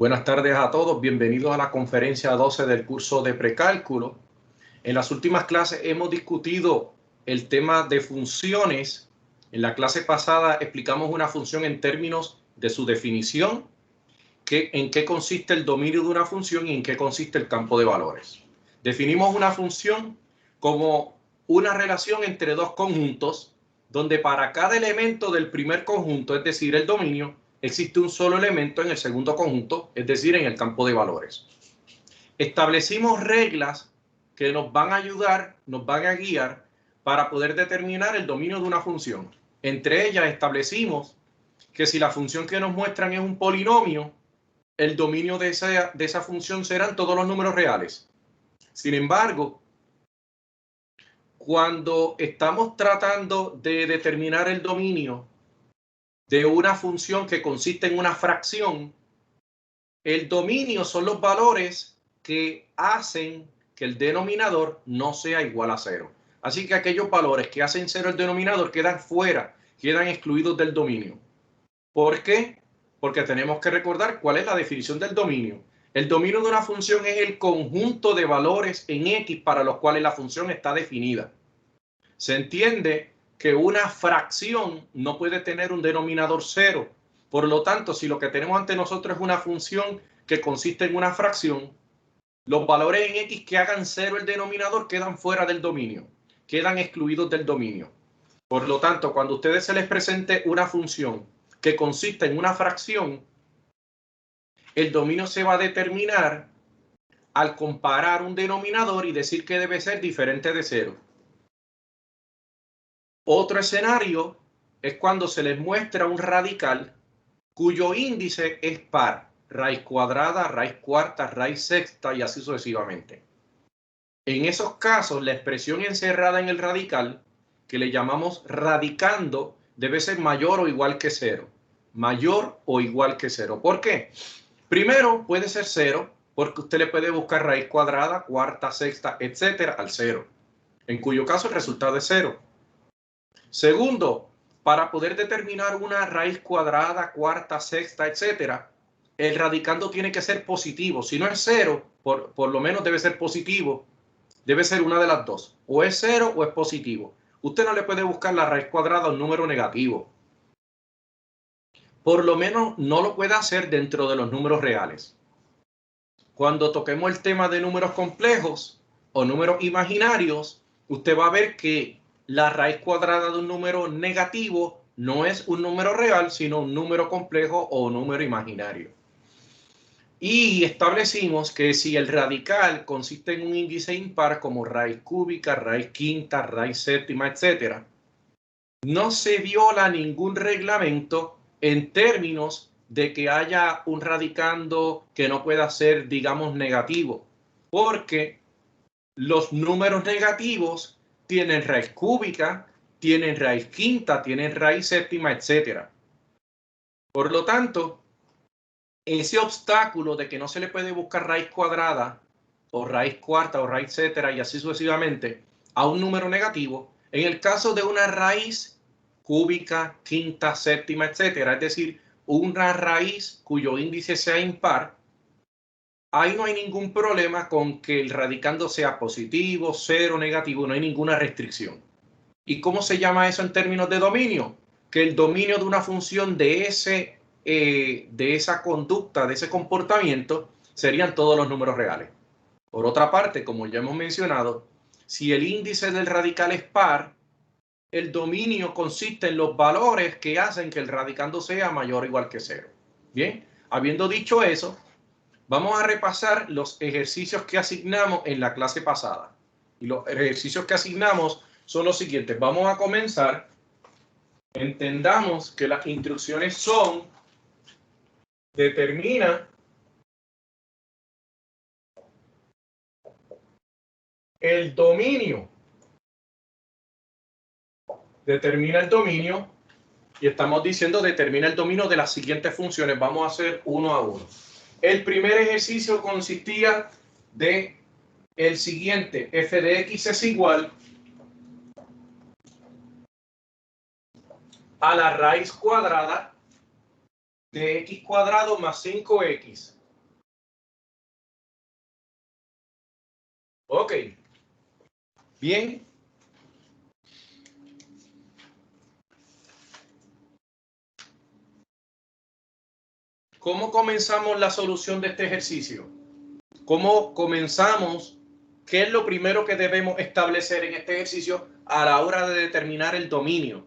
Buenas tardes a todos, bienvenidos a la conferencia 12 del curso de precálculo. En las últimas clases hemos discutido el tema de funciones. En la clase pasada explicamos una función en términos de su definición, en qué consiste el dominio de una función y en qué consiste el campo de valores. Definimos una función como una relación entre dos conjuntos, donde para cada elemento del primer conjunto, es decir, el dominio, existe un solo elemento en el segundo conjunto, es decir, en el campo de valores. Establecimos reglas que nos van a ayudar, nos van a guiar para poder determinar el dominio de una función. Entre ellas establecimos que si la función que nos muestran es un polinomio, el dominio de esa función serán todos los números reales. Sin embargo, cuando estamos tratando de determinar el dominio de una función que consiste en una fracción, el dominio son los valores que hacen que el denominador no sea igual a 0. Así que aquellos valores que hacen 0 el denominador quedan fuera, quedan excluidos del dominio. ¿Por qué? Porque tenemos que recordar cuál es la definición del dominio. El dominio de una función es el conjunto de valores en X para los cuales la función está definida. Se entiende que una fracción no puede tener un denominador 0. Por lo tanto, si lo que tenemos ante nosotros es una función que consiste en una fracción, los valores en X que hagan 0 el denominador quedan fuera del dominio, quedan excluidos del dominio. Por lo tanto, cuando a ustedes se les presente una función que consiste en una fracción, el dominio se va a determinar al comparar un denominador y decir que debe ser diferente de 0. Otro escenario es cuando se les muestra un radical cuyo índice es par, raíz cuadrada, raíz cuarta, raíz sexta y así sucesivamente. En esos casos, la expresión encerrada en el radical, que le llamamos radicando, debe ser mayor o igual que 0. Mayor o igual que 0. ¿Por qué? Primero, puede ser 0, porque usted le puede buscar raíz cuadrada, cuarta, sexta, etcétera, al 0, en cuyo caso el resultado es 0. Segundo, para poder determinar una raíz cuadrada, cuarta, sexta, etcétera, el radicando tiene que ser positivo. Si no es 0, por lo menos debe ser positivo. Debe ser una de las dos. O es 0 o es positivo. Usted no le puede buscar la raíz cuadrada a un número negativo. Por lo menos no lo puede hacer dentro de los números reales. Cuando toquemos el tema de números complejos o números imaginarios, usted va a ver que la raíz cuadrada de un número negativo no es un número real, sino un número complejo o un número imaginario. Y establecimos que si el radical consiste en un índice impar como raíz cúbica, raíz quinta, raíz séptima, etcétera, no se viola ningún reglamento en términos de que haya un radicando que no pueda ser, digamos, negativo, porque los números negativos tienen raíz cúbica, tienen raíz quinta, tienen raíz séptima, etcétera. Por lo tanto, ese obstáculo de que no se le puede buscar raíz cuadrada o raíz cuarta o raíz etcétera y así sucesivamente a un número negativo, en el caso de una raíz cúbica, quinta, séptima, etcétera, es decir, una raíz cuyo índice sea impar, ahí no hay ningún problema con que el radicando sea positivo, cero, negativo, no hay ninguna restricción. ¿Y cómo se llama eso en términos de dominio? Que el dominio de una función de esa conducta, de ese comportamiento, serían todos los números reales. Por otra parte, como ya hemos mencionado, si el índice del radical es par, el dominio consiste en los valores que hacen que el radicando sea mayor o igual que 0. Bien, habiendo dicho eso, vamos a repasar los ejercicios que asignamos en la clase pasada. Y los ejercicios que asignamos son los siguientes. Vamos a comenzar. Entendamos que las instrucciones son: determina el dominio. Determina el dominio. Y estamos diciendo determina el dominio de las siguientes funciones. Vamos a hacer uno a uno. El primer ejercicio consistía de el siguiente: f de x es igual a la raíz cuadrada de x cuadrado más 5x. Ok. Bien. ¿Cómo comenzamos la solución de este ejercicio? ¿Cómo comenzamos? ¿Qué es lo primero que debemos establecer en este ejercicio a la hora de determinar el dominio?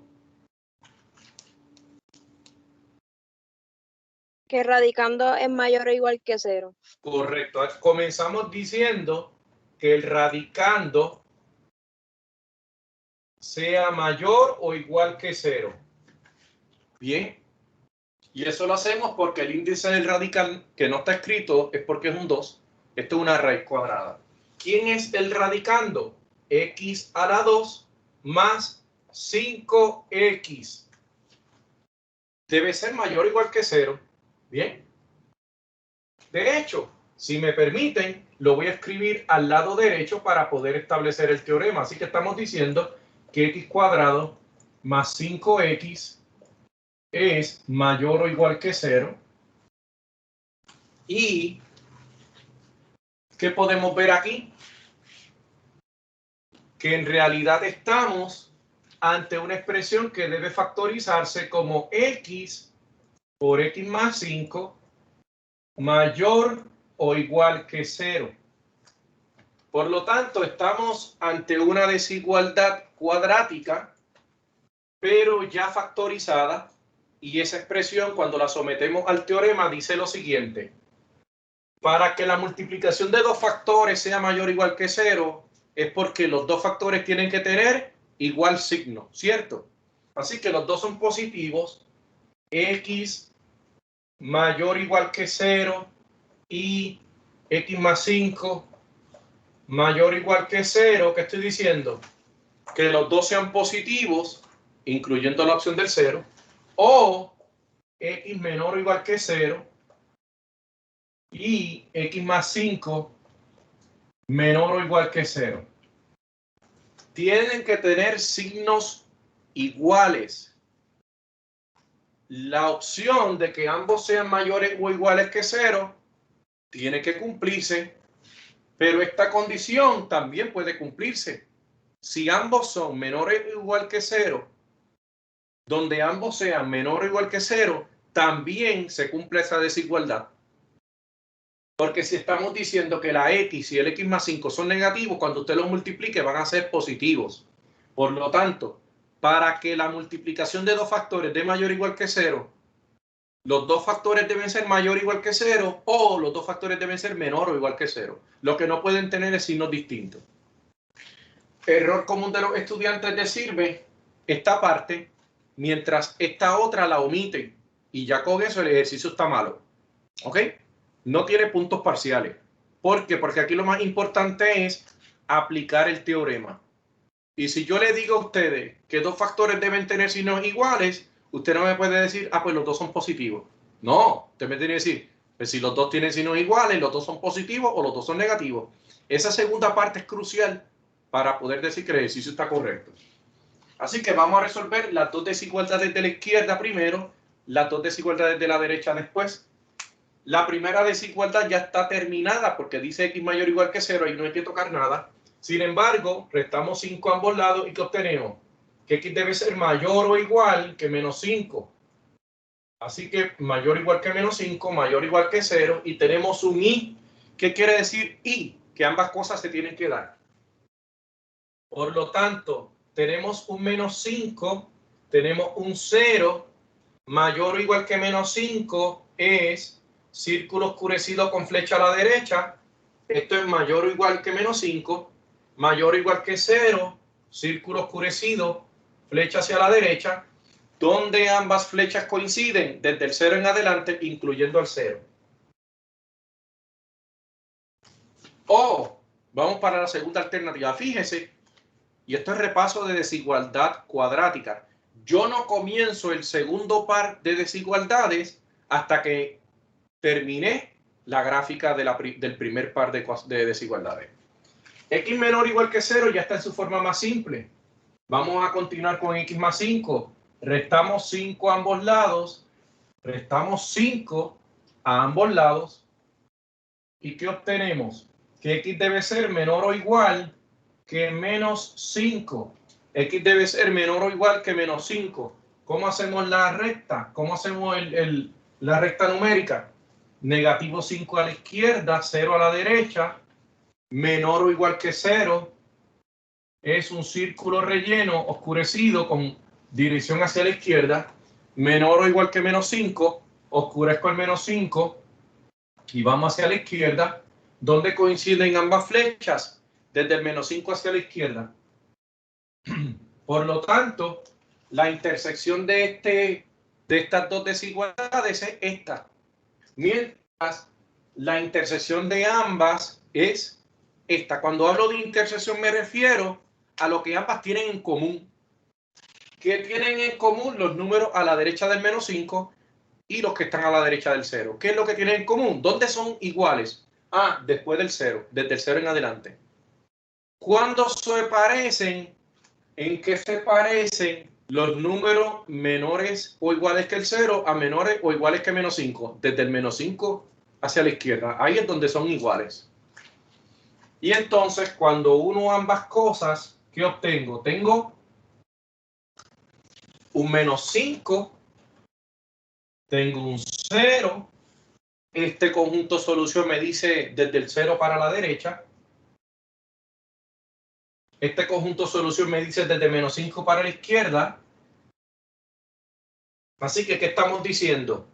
Que radicando es mayor o igual que 0. Correcto. Comenzamos diciendo que el radicando sea mayor o igual que 0. Bien. Y eso lo hacemos porque el índice del radical que no está escrito es porque es un 2. Esto es una raíz cuadrada. ¿Quién es el radicando? X a la 2 más 5x. Debe ser mayor o igual que 0. Bien. De hecho, si me permiten, lo voy a escribir al lado derecho para poder establecer el teorema. Así que estamos diciendo que x cuadrado más 5x es mayor o igual que 0. Y ¿qué podemos ver aquí? Que en realidad estamos ante una expresión que debe factorizarse como x por x más 5 mayor o igual que 0. Por lo tanto, estamos ante una desigualdad cuadrática, pero ya factorizada, y esa expresión, cuando la sometemos al teorema, dice lo siguiente: para que la multiplicación de dos factores sea mayor o igual que 0, es porque los dos factores tienen que tener igual signo, ¿cierto? Así que los dos son positivos, x mayor o igual que 0 y x más 5 mayor o igual que 0. ¿Qué estoy diciendo? Que los dos sean positivos, incluyendo la opción del 0, o x menor o igual que 0 y x más 5 menor o igual que 0. Tienen que tener signos iguales. La opción de que ambos sean mayores o iguales que 0 tiene que cumplirse, pero esta condición también puede cumplirse. Si ambos son menores o igual que 0, donde ambos sean menor o igual que 0, también se cumple esa desigualdad. Porque si estamos diciendo que la x y el x más 5 son negativos, cuando usted los multiplique van a ser positivos. Por lo tanto, para que la multiplicación de dos factores dé mayor o igual que 0, los dos factores deben ser mayor o igual que 0 o los dos factores deben ser menor o igual que 0. Lo que no pueden tener es signos distintos. Error común de los estudiantes de sirve esta parte, mientras esta otra la omiten. Y ya con eso el ejercicio está malo. ¿Ok? No tiene puntos parciales. ¿Por qué? Porque aquí lo más importante es aplicar el teorema. Y si yo le digo a ustedes que dos factores deben tener signos iguales, usted no me puede decir, ah, pues los dos son positivos. No, usted me tiene que decir, pues si los dos tienen signos iguales, los dos son positivos o los dos son negativos. Esa segunda parte es crucial para poder decir que el ejercicio está correcto. Así que vamos a resolver las dos desigualdades de la izquierda primero, las dos desigualdades de la derecha después. La primera desigualdad ya está terminada porque dice x mayor o igual que 0 y no hay que tocar nada. Sin embargo, restamos 5 a ambos lados y ¿qué obtenemos? Que x debe ser mayor o igual que menos 5. Así que mayor o igual que menos 5, mayor o igual que 0 y tenemos un y. ¿Qué quiere decir y? Que ambas cosas se tienen que dar. Por lo tanto, tenemos un menos 5, tenemos un 0, mayor o igual que menos 5 es círculo oscurecido con flecha a la derecha. Esto es mayor o igual que menos 5, mayor o igual que 0, círculo oscurecido, flecha hacia la derecha, donde ambas flechas coinciden desde el 0 en adelante, incluyendo el 0. O vamos para la segunda alternativa. Fíjese, y esto es repaso de desigualdad cuadrática. Yo no comienzo el segundo par de desigualdades hasta que terminé la gráfica del primer par de desigualdades. X menor o igual que 0 ya está en su forma más simple. Vamos a continuar con x más 5. Restamos 5 a ambos lados. Restamos 5 a ambos lados. ¿Y qué obtenemos? que x debe ser menor o igual que menos 5. X debe ser menor o igual que menos 5. ¿Cómo hacemos la recta? ¿Cómo hacemos la recta numérica? Negativo 5 a la izquierda, 0 a la derecha, menor o igual que 0. Es un círculo relleno oscurecido con dirección hacia la izquierda. Menor o igual que menos 5, oscurezco el menos 5 y vamos hacia la izquierda. ¿Dónde coinciden ambas flechas? Desde el menos 5 hacia la izquierda. Por lo tanto, la intersección de estas dos desigualdades es esta. Mientras la intersección de ambas es esta. Cuando hablo de intersección me refiero a lo que ambas tienen en común. ¿Qué tienen en común los números a la derecha del menos 5 y los que están a la derecha del 0? ¿Qué es lo que tienen en común? ¿Dónde son iguales? Después del 0, desde el 0 en adelante. ¿Cuándo se parecen? ¿En qué se parecen los números menores o iguales que el 0 a menores o iguales que menos 5? Desde el menos 5 hacia la izquierda. Ahí es donde son iguales. Y entonces, cuando uno ambas cosas, ¿qué obtengo? Tengo un menos 5, tengo un 0. Este conjunto solución me dice desde el 0 para la derecha. Este conjunto solución me dice desde menos 5 para la izquierda. Así que, ¿qué estamos diciendo?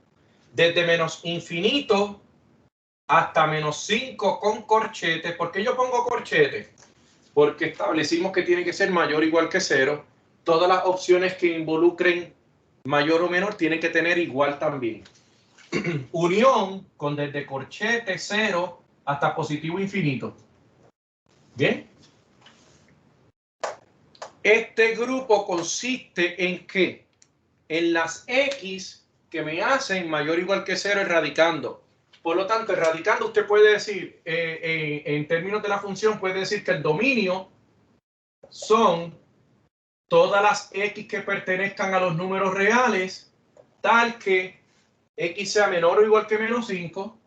Desde menos infinito hasta menos 5 con corchetes. ¿Por qué yo pongo corchetes? Porque establecimos que tiene que ser mayor o igual que 0. Todas las opciones que involucren mayor o menor tienen que tener igual también. Unión con desde corchete 0 hasta positivo infinito. ¿Bien? Este grupo consiste en ¿qué? En las X que me hacen mayor o igual que 0 erradicando. Por lo tanto, erradicando usted puede decir, en términos de la función, puede decir que el dominio son todas las X que pertenezcan a los números reales, tal que X sea menor o igual que menos 5,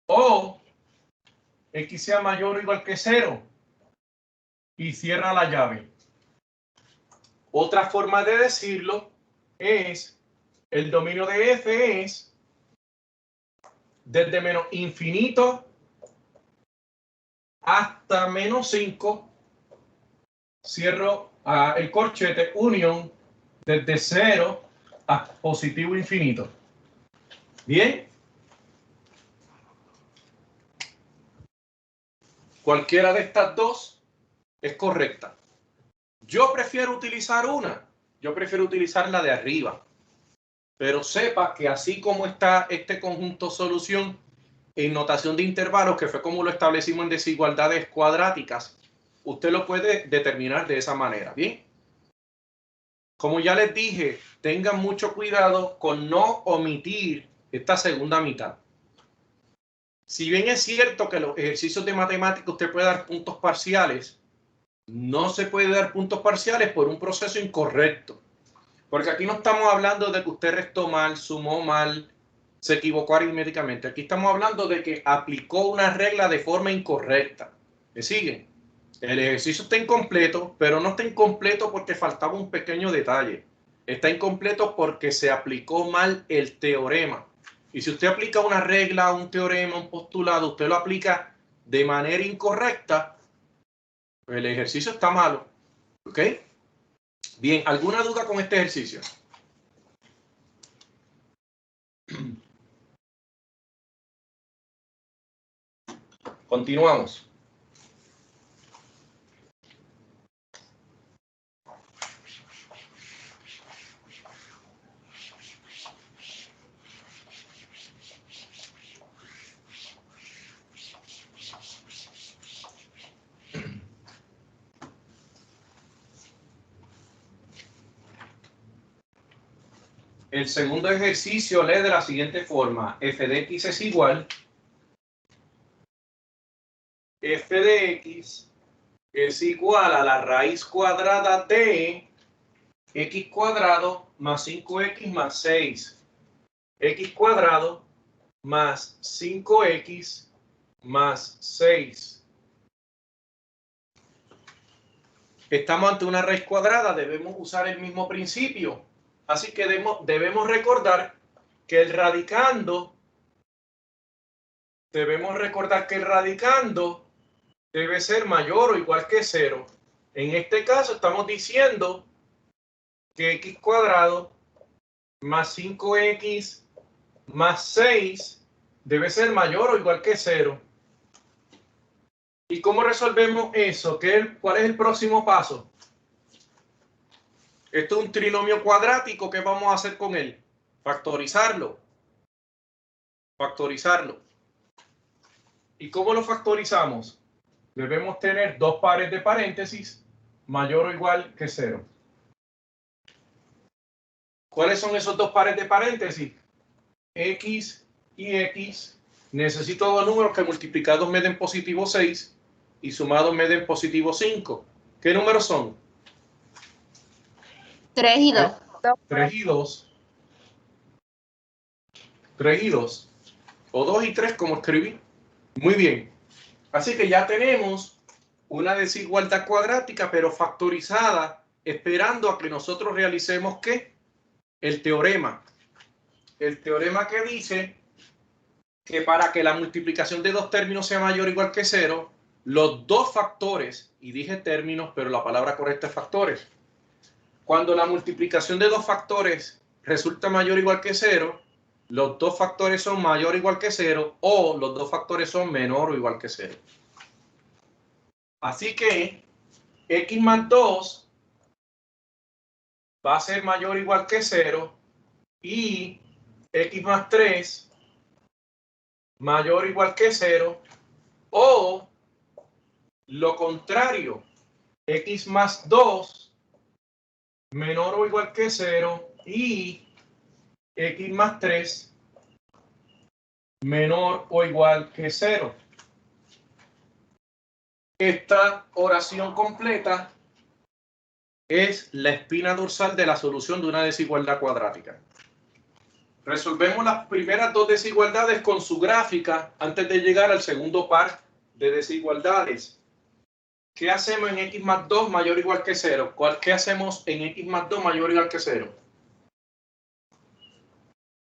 o X sea mayor o igual que 0, y cierra la llave. Otra forma de decirlo es, el dominio de F es desde menos infinito hasta menos 5, cierro el corchete, unión desde 0 a positivo infinito. ¿Bien? Cualquiera de estas dos es correcta. Yo prefiero utilizar una. Yo prefiero utilizar la de arriba. Pero sepa que así como está este conjunto solución en notación de intervalos, que fue como lo establecimos en desigualdades cuadráticas, usted lo puede determinar de esa manera. ¿Bien? Como ya les dije, tengan mucho cuidado con no omitir esta segunda mitad. Si bien es cierto que los ejercicios de matemática usted puede dar puntos parciales, no se puede dar puntos parciales por un proceso incorrecto. Porque aquí no estamos hablando de que usted restó mal, sumó mal, se equivocó aritméticamente. Aquí estamos hablando de que aplicó una regla de forma incorrecta. ¿Me siguen? El ejercicio está incompleto, pero no está incompleto porque faltaba un pequeño detalle. Está incompleto porque se aplicó mal el teorema. Y si usted aplica una regla, un teorema, un postulado, usted lo aplica de manera incorrecta, el ejercicio está malo. ¿Ok? Bien, ¿alguna duda con este ejercicio? Continuamos. El segundo ejercicio lee de la siguiente forma. F de x es igual. F de x es igual a la raíz cuadrada de x cuadrado más 5x más 6. X cuadrado más 5x más 6. Estamos ante una raíz cuadrada, debemos usar el mismo principio. Así que debemos recordar que el radicando debe ser mayor o igual que 0. En este caso estamos diciendo que x cuadrado más 5x más 6 debe ser mayor o igual que 0. ¿Y cómo resolvemos eso? ¿Cuál es el próximo paso? Esto es un trinomio cuadrático. ¿Qué vamos a hacer con él? Factorizarlo. ¿Y cómo lo factorizamos? Debemos tener dos pares de paréntesis mayor o igual que 0. ¿Cuáles son esos dos pares de paréntesis? X y X. Necesito dos números que multiplicados me den positivo 6 y sumados me den positivo 5. ¿Qué números son? 3 y 2. 3 y 2. 3 y 2. O 2 y 3, como escribí. Muy bien. Así que ya tenemos una desigualdad cuadrática, pero factorizada, esperando a que nosotros realicemos ¿qué? El teorema. El teorema que dice que para que la multiplicación de dos términos sea mayor o igual que 0, los dos factores, y dije términos, pero la palabra correcta es factores. Cuando la multiplicación de dos factores resulta mayor o igual que 0, los dos factores son mayor o igual que 0 o los dos factores son menor o igual que 0. Así que x más 2 va a ser mayor o igual que 0 y x más 3 mayor o igual que 0 o lo contrario, x más 2 menor o igual que 0 y x más 3 menor o igual que 0. Esta oración completa es la espina dorsal de la solución de una desigualdad cuadrática. Resolvemos las primeras dos desigualdades con su gráfica antes de llegar al segundo par de desigualdades. ¿Qué hacemos en x más 2 mayor o igual que 0? ¿Qué hacemos en x más 2 mayor o igual que 0?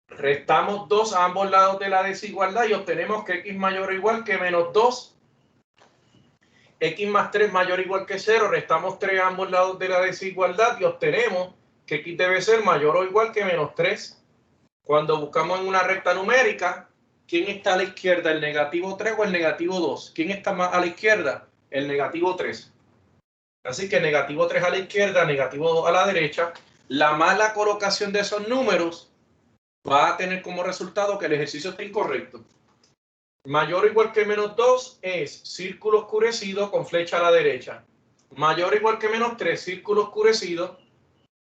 Restamos 2 a ambos lados de la desigualdad y obtenemos que x mayor o igual que menos 2. X más 3 mayor o igual que 0. Restamos 3 a ambos lados de la desigualdad y obtenemos que x debe ser mayor o igual que menos 3. Cuando buscamos en una recta numérica, ¿quién está a la izquierda? ¿El negativo 3 o el negativo 2? ¿Quién está más a la izquierda? El negativo 3. Así que negativo 3 a la izquierda, negativo 2 a la derecha. La mala colocación de esos números va a tener como resultado que el ejercicio está incorrecto. Mayor o igual que menos 2 es círculo oscurecido con flecha a la derecha. Mayor o igual que menos 3, círculo oscurecido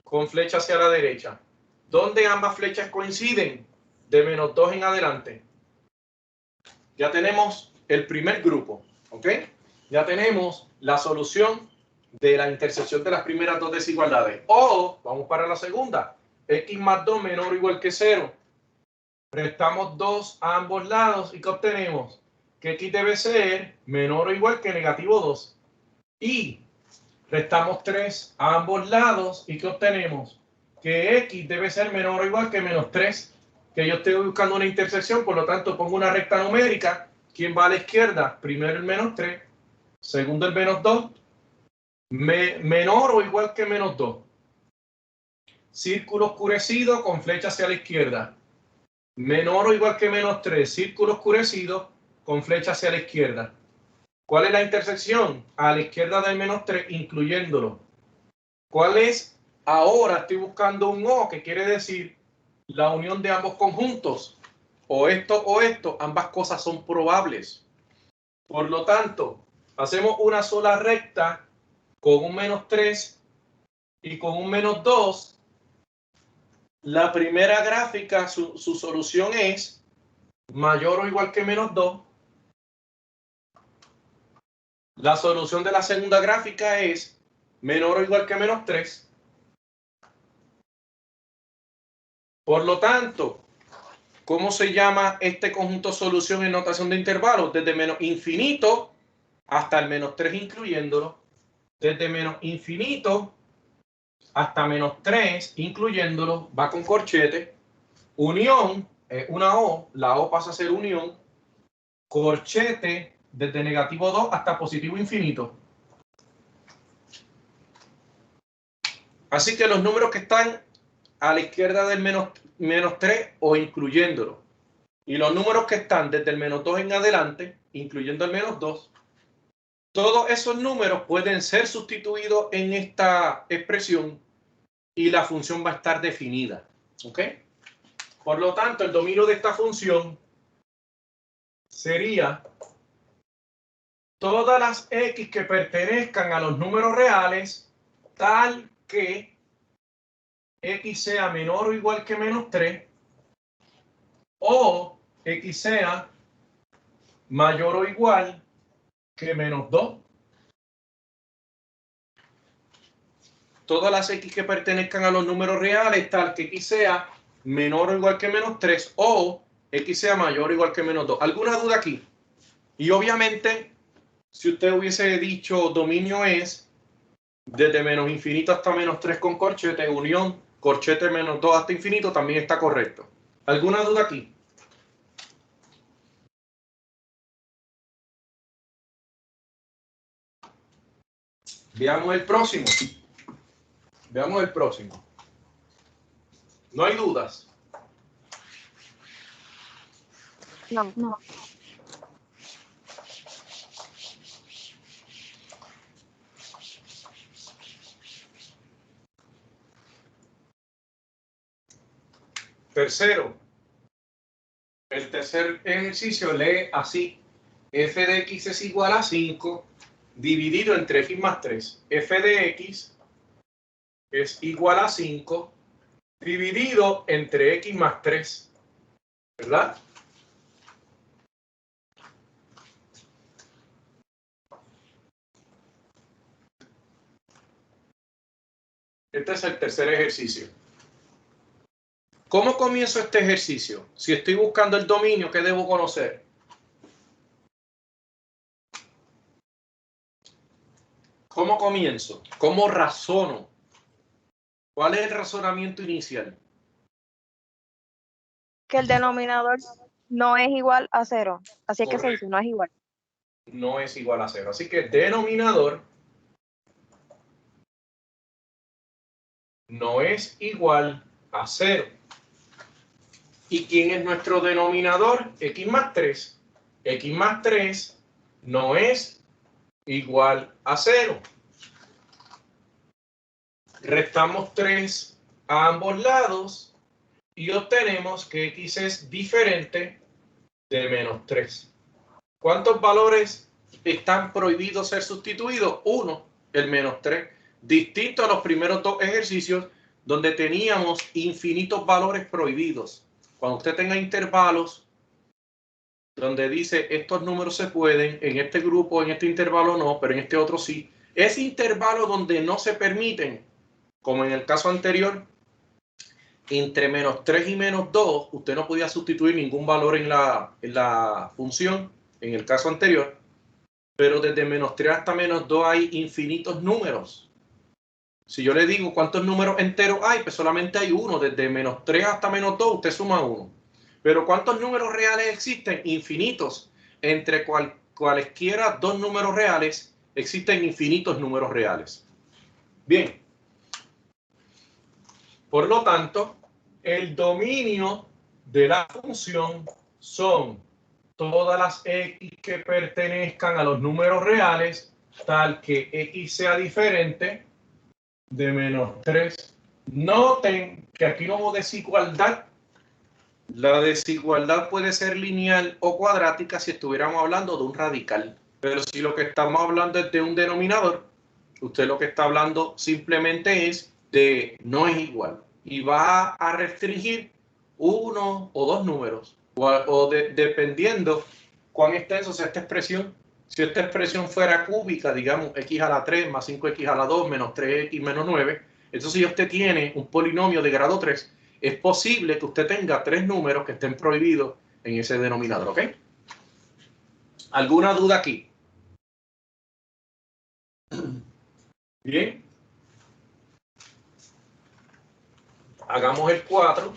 con flecha hacia la derecha. ¿Dónde ambas flechas coinciden? De menos 2 en adelante. Ya tenemos el primer grupo, ¿ok? Ya tenemos la solución de la intersección de las primeras dos desigualdades. O, vamos para la segunda, x más 2 menor o igual que 0. Restamos 2 a ambos lados y ¿qué obtenemos? Que x debe ser menor o igual que negativo 2. Y restamos 3 a ambos lados y ¿qué obtenemos? Que x debe ser menor o igual que menos 3. Que yo estoy buscando una intersección, por lo tanto pongo una recta numérica. ¿Quién va a la izquierda? Primero el menos 3, segundo el menos 2, menor o igual que menos 2. Círculo oscurecido con flecha hacia la izquierda. Menor o igual que menos 3, círculo oscurecido con flecha hacia la izquierda. ¿Cuál es la intersección? A la izquierda del menos 3, incluyéndolo. ¿Cuál es? Ahora estoy buscando un O, que quiere decir la unión de ambos conjuntos. O esto, ambas cosas son probables. Por lo tanto, hacemos una sola recta con un menos 3 y con un menos 2. La primera gráfica, su solución es mayor o igual que menos 2. La solución de la segunda gráfica es menor o igual que menos 3. Por lo tanto, ¿Cómo se llama este conjunto solución en notación de intervalos? Desde menos infinito hasta el menos 3 incluyéndolo. Desde menos infinito hasta menos 3 incluyéndolo. Va con corchete. Unión, una O. La O pasa a ser unión. Corchete desde negativo 2 hasta positivo infinito. Así que los números que están a la izquierda del menos 3 o incluyéndolo. Y los números que están desde el menos 2 en adelante, incluyendo el menos 2, todos esos números pueden ser sustituidos en esta expresión y la función va a estar definida. ¿Ok? Por lo tanto, el dominio de esta función sería todas las x que pertenezcan a los números reales tal que x sea menor o igual que menos 3 o x sea mayor o igual que menos 2. Todas las x que pertenezcan a los números reales tal que x sea menor o igual que menos 3 o x sea mayor o igual que menos 2. ¿Alguna duda aquí? Y obviamente, si usted hubiese dicho dominio es desde menos infinito hasta menos 3 con corchete, unión, corchete menos 2 hasta infinito, también está correcto. ¿Alguna duda aquí? Veamos el próximo. Veamos el próximo. ¿No hay dudas? No. Tercero, el tercer ejercicio lee así. F de x es igual a 5 dividido entre x más 3. F de x es igual a 5 dividido entre x más 3. ¿Verdad? Este es el tercer ejercicio. ¿Cómo comienzo este ejercicio? Si estoy buscando el dominio, ¿qué debo conocer? ¿Cómo comienzo? ¿Cómo razono? ¿Cuál es el razonamiento inicial? Que el denominador no es igual a 0. Así es que se dice, Correcto. no es igual. No es igual a 0. Así que denominador no es igual a 0. ¿Y quién es nuestro denominador? X más 3. X más 3 no es igual a 0. Restamos 3 a ambos lados y obtenemos que x es diferente de menos 3. ¿Cuántos valores están prohibidos ser sustituidos? 1, el menos 3. Distinto a los primeros dos ejercicios donde teníamos infinitos valores prohibidos. Cuando usted tenga intervalos donde dice estos números se pueden, en este grupo, en este intervalo no, pero en este otro sí. Ese intervalo donde no se permiten, como en el caso anterior, entre menos 3 y menos 2, usted no podía sustituir ningún valor en la función, en el caso anterior, pero desde menos 3 hasta menos 2 hay infinitos números. Si yo le digo cuántos números enteros hay, pues solamente hay uno. Desde menos 3 hasta menos 2, usted suma 1. Pero ¿cuántos números reales existen? Infinitos. Entre cualesquiera dos números reales, existen infinitos números reales. Bien. Por lo tanto, el dominio de la función son todas las x que pertenezcan a los números reales, tal que x sea diferente de menos 3. Noten que aquí no hubo desigualdad. La desigualdad puede ser lineal o cuadrática si estuviéramos hablando de un radical. Pero si lo que estamos hablando es de un denominador, usted lo que está hablando simplemente es de no es igual. Y va a restringir uno o dos números. Dependiendo cuán extenso sea esta expresión. Si esta expresión fuera cúbica, digamos x a la 3 más 5x a la 2 menos 3x menos 9, entonces si usted tiene un polinomio de grado 3, es posible que usted tenga 3 números que estén prohibidos en ese denominador, ¿ok? ¿Alguna duda aquí? Bien. Hagamos el 4.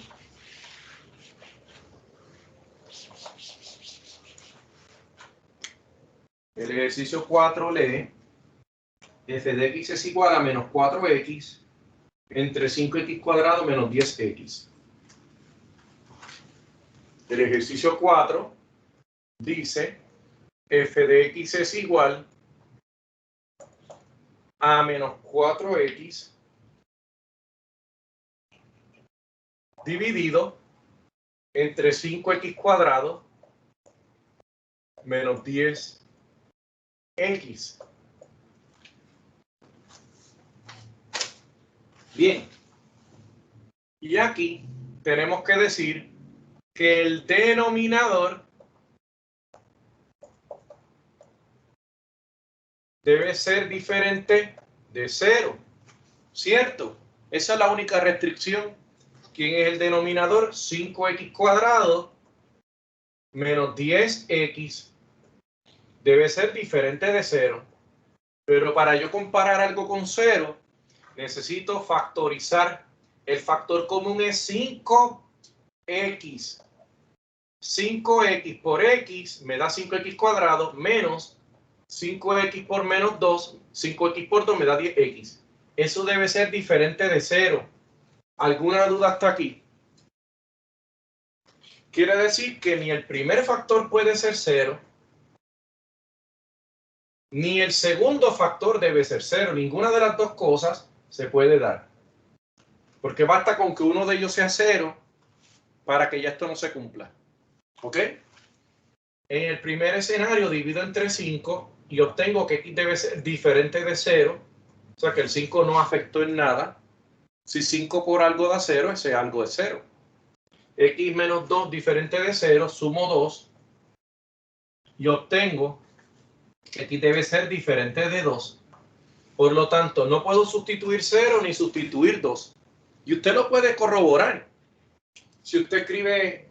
El ejercicio 4 lee f de x es igual a menos 4x entre 5x cuadrado menos 10x. El ejercicio 4 dice f de x es igual a menos 4x dividido entre 5x cuadrado menos 10x. Bien. Y aquí tenemos que decir que el denominador debe ser diferente de 0, ¿cierto? Esa es la única restricción. ¿Quién es el denominador? 5x cuadrado menos 10x debe ser diferente de 0. Pero para yo comparar algo con 0, necesito factorizar. El factor común es 5x. 5x por x me da 5x cuadrado menos 5x por menos 2. 5x por 2 me da 10x. Eso debe ser diferente de 0. ¿Alguna duda hasta aquí? Quiere decir que ni el primer factor puede ser 0, ni el segundo factor debe ser 0. Ninguna de las dos cosas se puede dar. Porque basta con que uno de ellos sea 0 para que ya esto no se cumpla. ¿Ok? En el primer escenario divido entre 5 y obtengo que x debe ser diferente de 0. O sea que el 5 no afectó en nada. Si 5 por algo da 0, ese algo es 0. X menos 2 diferente de 0, sumo 2 y obtengo que x debe ser diferente de 2. Por lo tanto, no puedo sustituir 0 ni sustituir 2. Y usted lo puede corroborar. Si usted escribe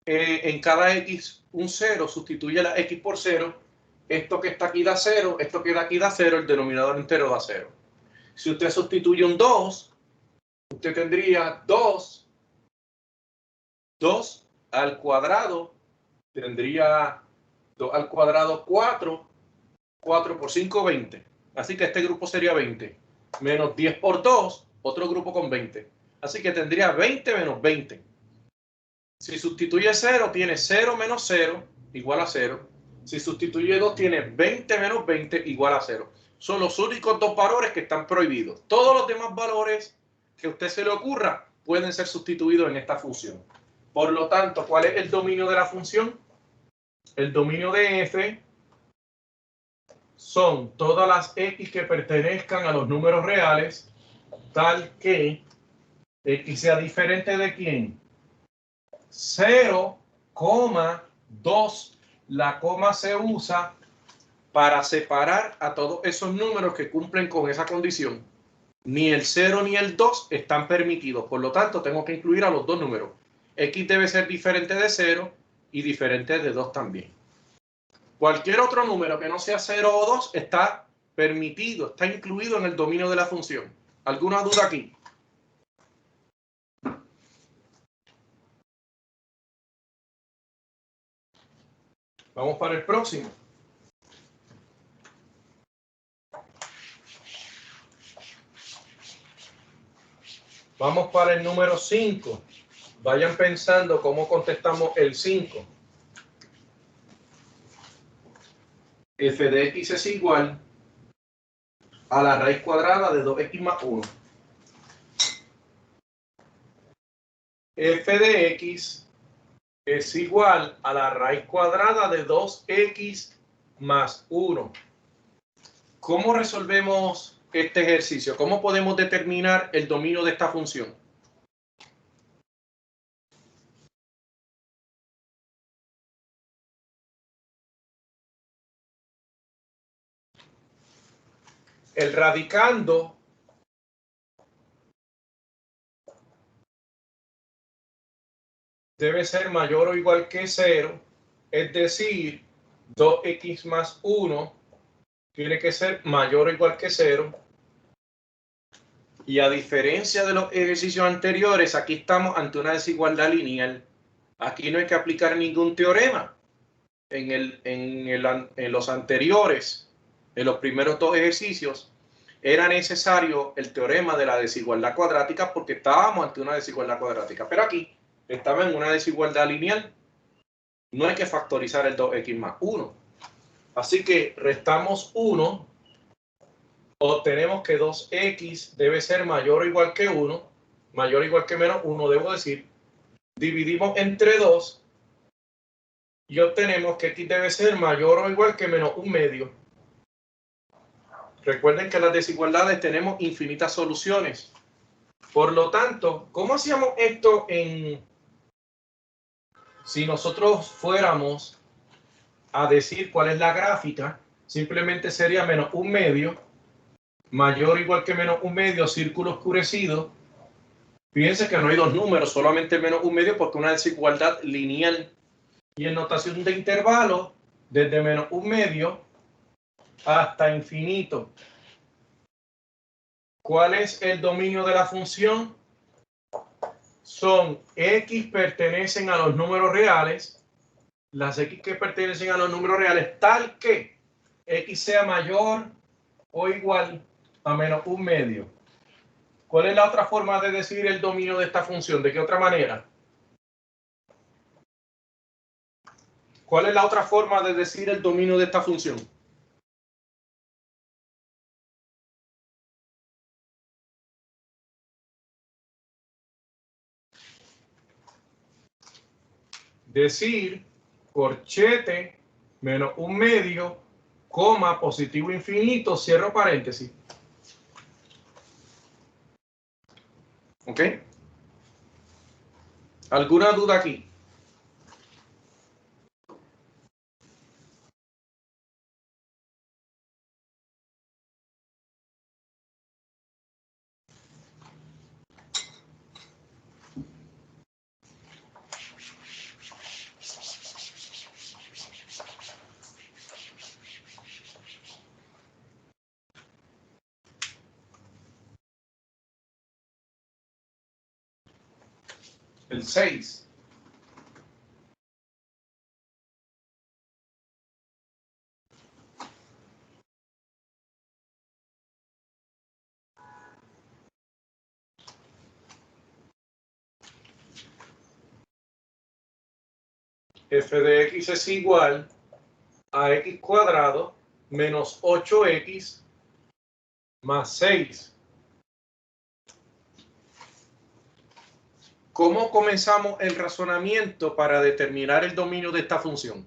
en cada x un 0, sustituye la x por 0, esto que está aquí da 0, esto que da aquí da 0, el denominador entero da 0. Si usted sustituye un 2, usted tendría 2 al cuadrado, tendría 2 al cuadrado 4, 4 por 5, 20. Así que este grupo sería 20. Menos 10 por 2, otro grupo con 20. Así que tendría 20 menos 20. Si sustituye 0, tiene 0 menos 0 igual a 0. Si sustituye 2, tiene 20 menos 20 igual a 0. Son los únicos dos valores que están prohibidos. Todos los demás valores que a usted se le ocurra pueden ser sustituidos en esta función. Por lo tanto, ¿cuál es el dominio de la función? El dominio de f son todas las x que pertenezcan a los números reales, tal que x sea diferente de ¿quién? 0,2. La coma se usa para separar a todos esos números que cumplen con esa condición. Ni el 0 ni el 2 están permitidos. Por lo tanto, tengo que incluir a los dos números. X debe ser diferente de 0 y diferente de 2 también. Cualquier otro número que no sea 0 o 2 está permitido, está incluido en el dominio de la función. ¿Alguna duda aquí? Vamos para el próximo. Vamos para el número 5. Vayan pensando cómo contestamos el 5. F de x es igual a la raíz cuadrada de 2x más 1. F de x es igual a la raíz cuadrada de 2x más 1. ¿Cómo resolvemos este ejercicio? ¿Cómo podemos determinar el dominio de esta función? El radicando debe ser mayor o igual que 0, es decir, 2x más 1 tiene que ser mayor o igual que 0. Y a diferencia de los ejercicios anteriores, aquí estamos ante una desigualdad lineal. Aquí no hay que aplicar ningún teorema. En los anteriores, en los primeros dos ejercicios, era necesario el teorema de la desigualdad cuadrática porque estábamos ante una desigualdad cuadrática. Pero aquí estamos en una desigualdad lineal. No hay que factorizar el 2x más 1. Así que restamos 1. Obtenemos que 2x debe ser mayor o igual que 1, mayor o igual que menos 1, debo decir. Dividimos entre 2 y obtenemos que x debe ser mayor o igual que menos 1 medio. Recuerden que las desigualdades tenemos infinitas soluciones. Por lo tanto, ¿cómo hacíamos esto si nosotros fuéramos a decir cuál es la gráfica? Simplemente sería menos 1 medio, mayor o igual que menos 1 medio, círculo oscurecido. Fíjense que no hay dos números, solamente menos 1 medio porque es una desigualdad lineal. Y en notación de intervalos, desde menos 1 medio hasta infinito. ¿Cuál es el dominio de la función? Son x pertenecen a los números reales, las x que pertenecen a los números reales, tal que x sea mayor o igual a menos 1 medio. ¿Cuál es la otra forma de decir el dominio de esta función? ¿De qué otra manera? ¿Cuál es la otra forma de decir el dominio de esta función? Decir corchete menos 1 medio, coma, positivo infinito, cierro paréntesis. ¿Ok? ¿Alguna duda aquí? El 6. F de x es igual a x cuadrado menos 8x más 6. ¿Cómo comenzamos el razonamiento para determinar el dominio de esta función?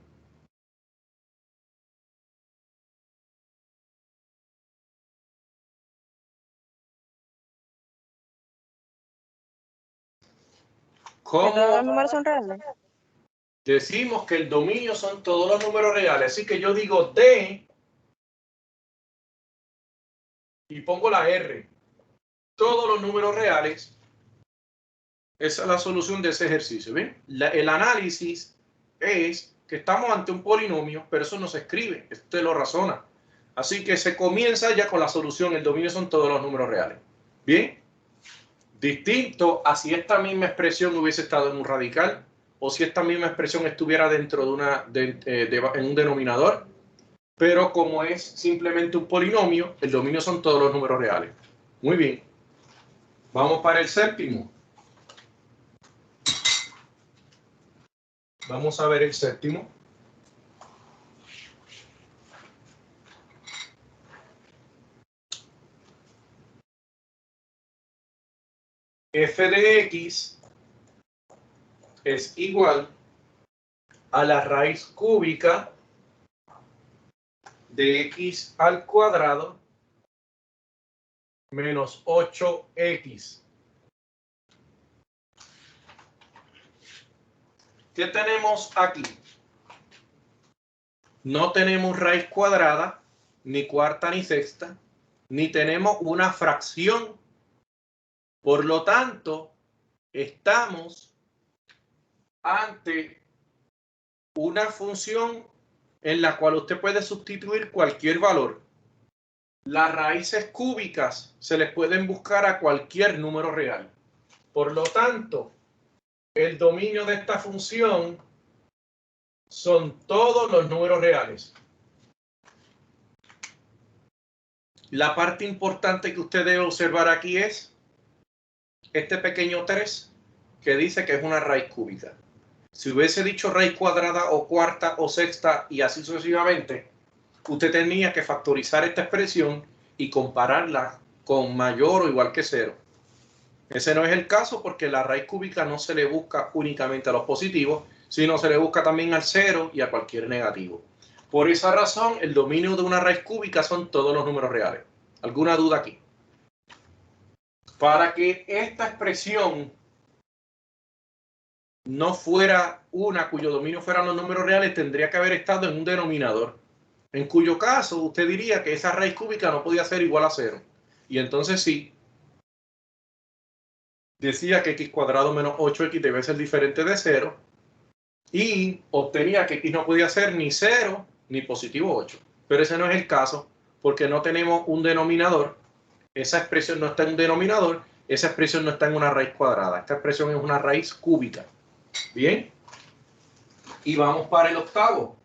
Que todos los ¿Cómo números son reales. decimos que el dominio son todos los números reales? Así que yo digo D y pongo la R. Todos los números reales. Esa es la solución de ese ejercicio. ¿Ven? El análisis es que estamos ante un polinomio, pero eso no se escribe, usted lo razona. Así que se comienza ya con la solución, el dominio son todos los números reales. Bien, distinto a si esta misma expresión hubiese estado en un radical o si esta misma expresión estuviera dentro en un denominador, pero como es simplemente un polinomio, el dominio son todos los números reales. Muy bien, vamos para el séptimo. Vamos a ver el séptimo. F de x es igual a la raíz cúbica de x al cuadrado menos 8x. ¿Qué tenemos aquí? No tenemos raíz cuadrada, ni cuarta ni sexta, ni tenemos una fracción. Por lo tanto, estamos ante una función en la cual usted puede sustituir cualquier valor. Las raíces cúbicas se les pueden buscar a cualquier número real. Por lo tanto, el dominio de esta función son todos los números reales. La parte importante que usted debe observar aquí es este pequeño 3 que dice que es una raíz cúbica. Si hubiese dicho raíz cuadrada o cuarta o sexta y así sucesivamente, usted tenía que factorizar esta expresión y compararla con mayor o igual que 0. Ese no es el caso porque la raíz cúbica no se le busca únicamente a los positivos, sino se le busca también al 0 y a cualquier negativo. Por esa razón, el dominio de una raíz cúbica son todos los números reales. ¿Alguna duda aquí? Para que esta expresión no fuera una cuyo dominio fueran los números reales, tendría que haber estado en un denominador, en cuyo caso usted diría que esa raíz cúbica no podía ser igual a 0. Y entonces sí, decía que x cuadrado menos 8x debe ser diferente de 0 y obtenía que x no podía ser ni 0 ni positivo 8. Pero ese no es el caso porque no tenemos un denominador. Esa expresión no está en un denominador, esa expresión no está en una raíz cuadrada. Esta expresión es una raíz cúbica. Bien, y vamos para el octavo.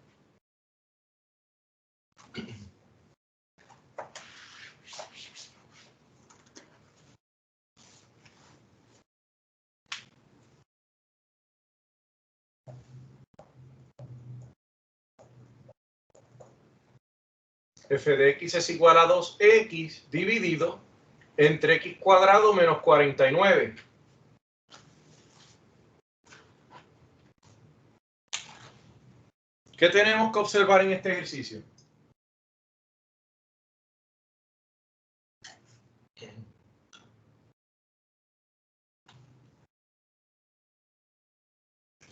F de x es igual a 2x dividido entre x cuadrado menos 49. ¿Qué tenemos que observar en este ejercicio?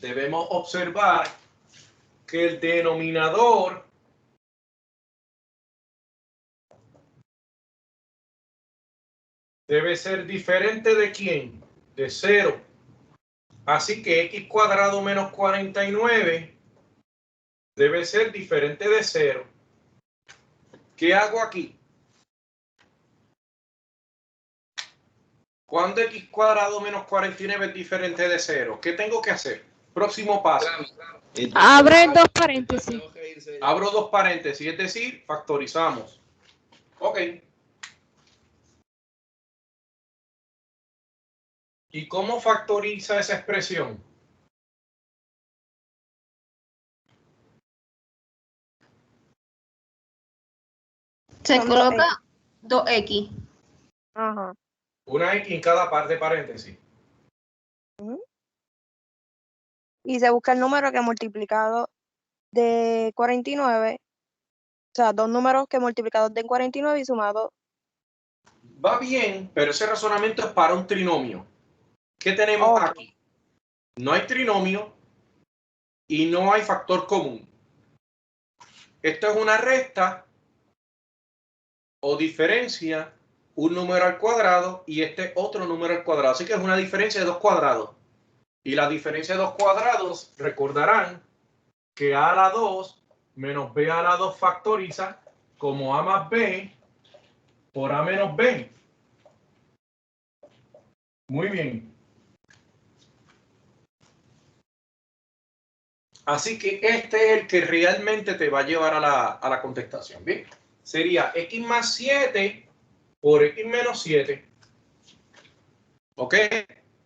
Debemos observar que el denominador debe ser diferente ¿de quién? De 0. Así que x cuadrado menos 49 debe ser diferente de 0. ¿Qué hago aquí? ¿Cuándo x cuadrado menos 49 es diferente de 0? ¿Qué tengo que hacer? Próximo paso. Abre dos paréntesis. Abro dos paréntesis, es decir, factorizamos. Ok. ¿Y cómo factoriza esa expresión? Se Son coloca 2x. Ajá. Una x en cada par de paréntesis. Y se busca el número que multiplicado de 49, o sea, dos números que multiplicados de 49 y sumado. Va bien, pero ese razonamiento es para un trinomio. ¿Qué tenemos aquí? No hay trinomio y no hay factor común. Esto es una resta o diferencia, un número al cuadrado y este otro número al cuadrado. Así que es una diferencia de 2 cuadrados. Y la diferencia de 2 cuadrados, recordarán que a a la 2 menos b a la 2 factoriza como a más b por a menos b. Muy bien. Así que este es el que realmente te va a llevar a la contestación. Bien, sería x más 7 por x menos 7. ¿Ok?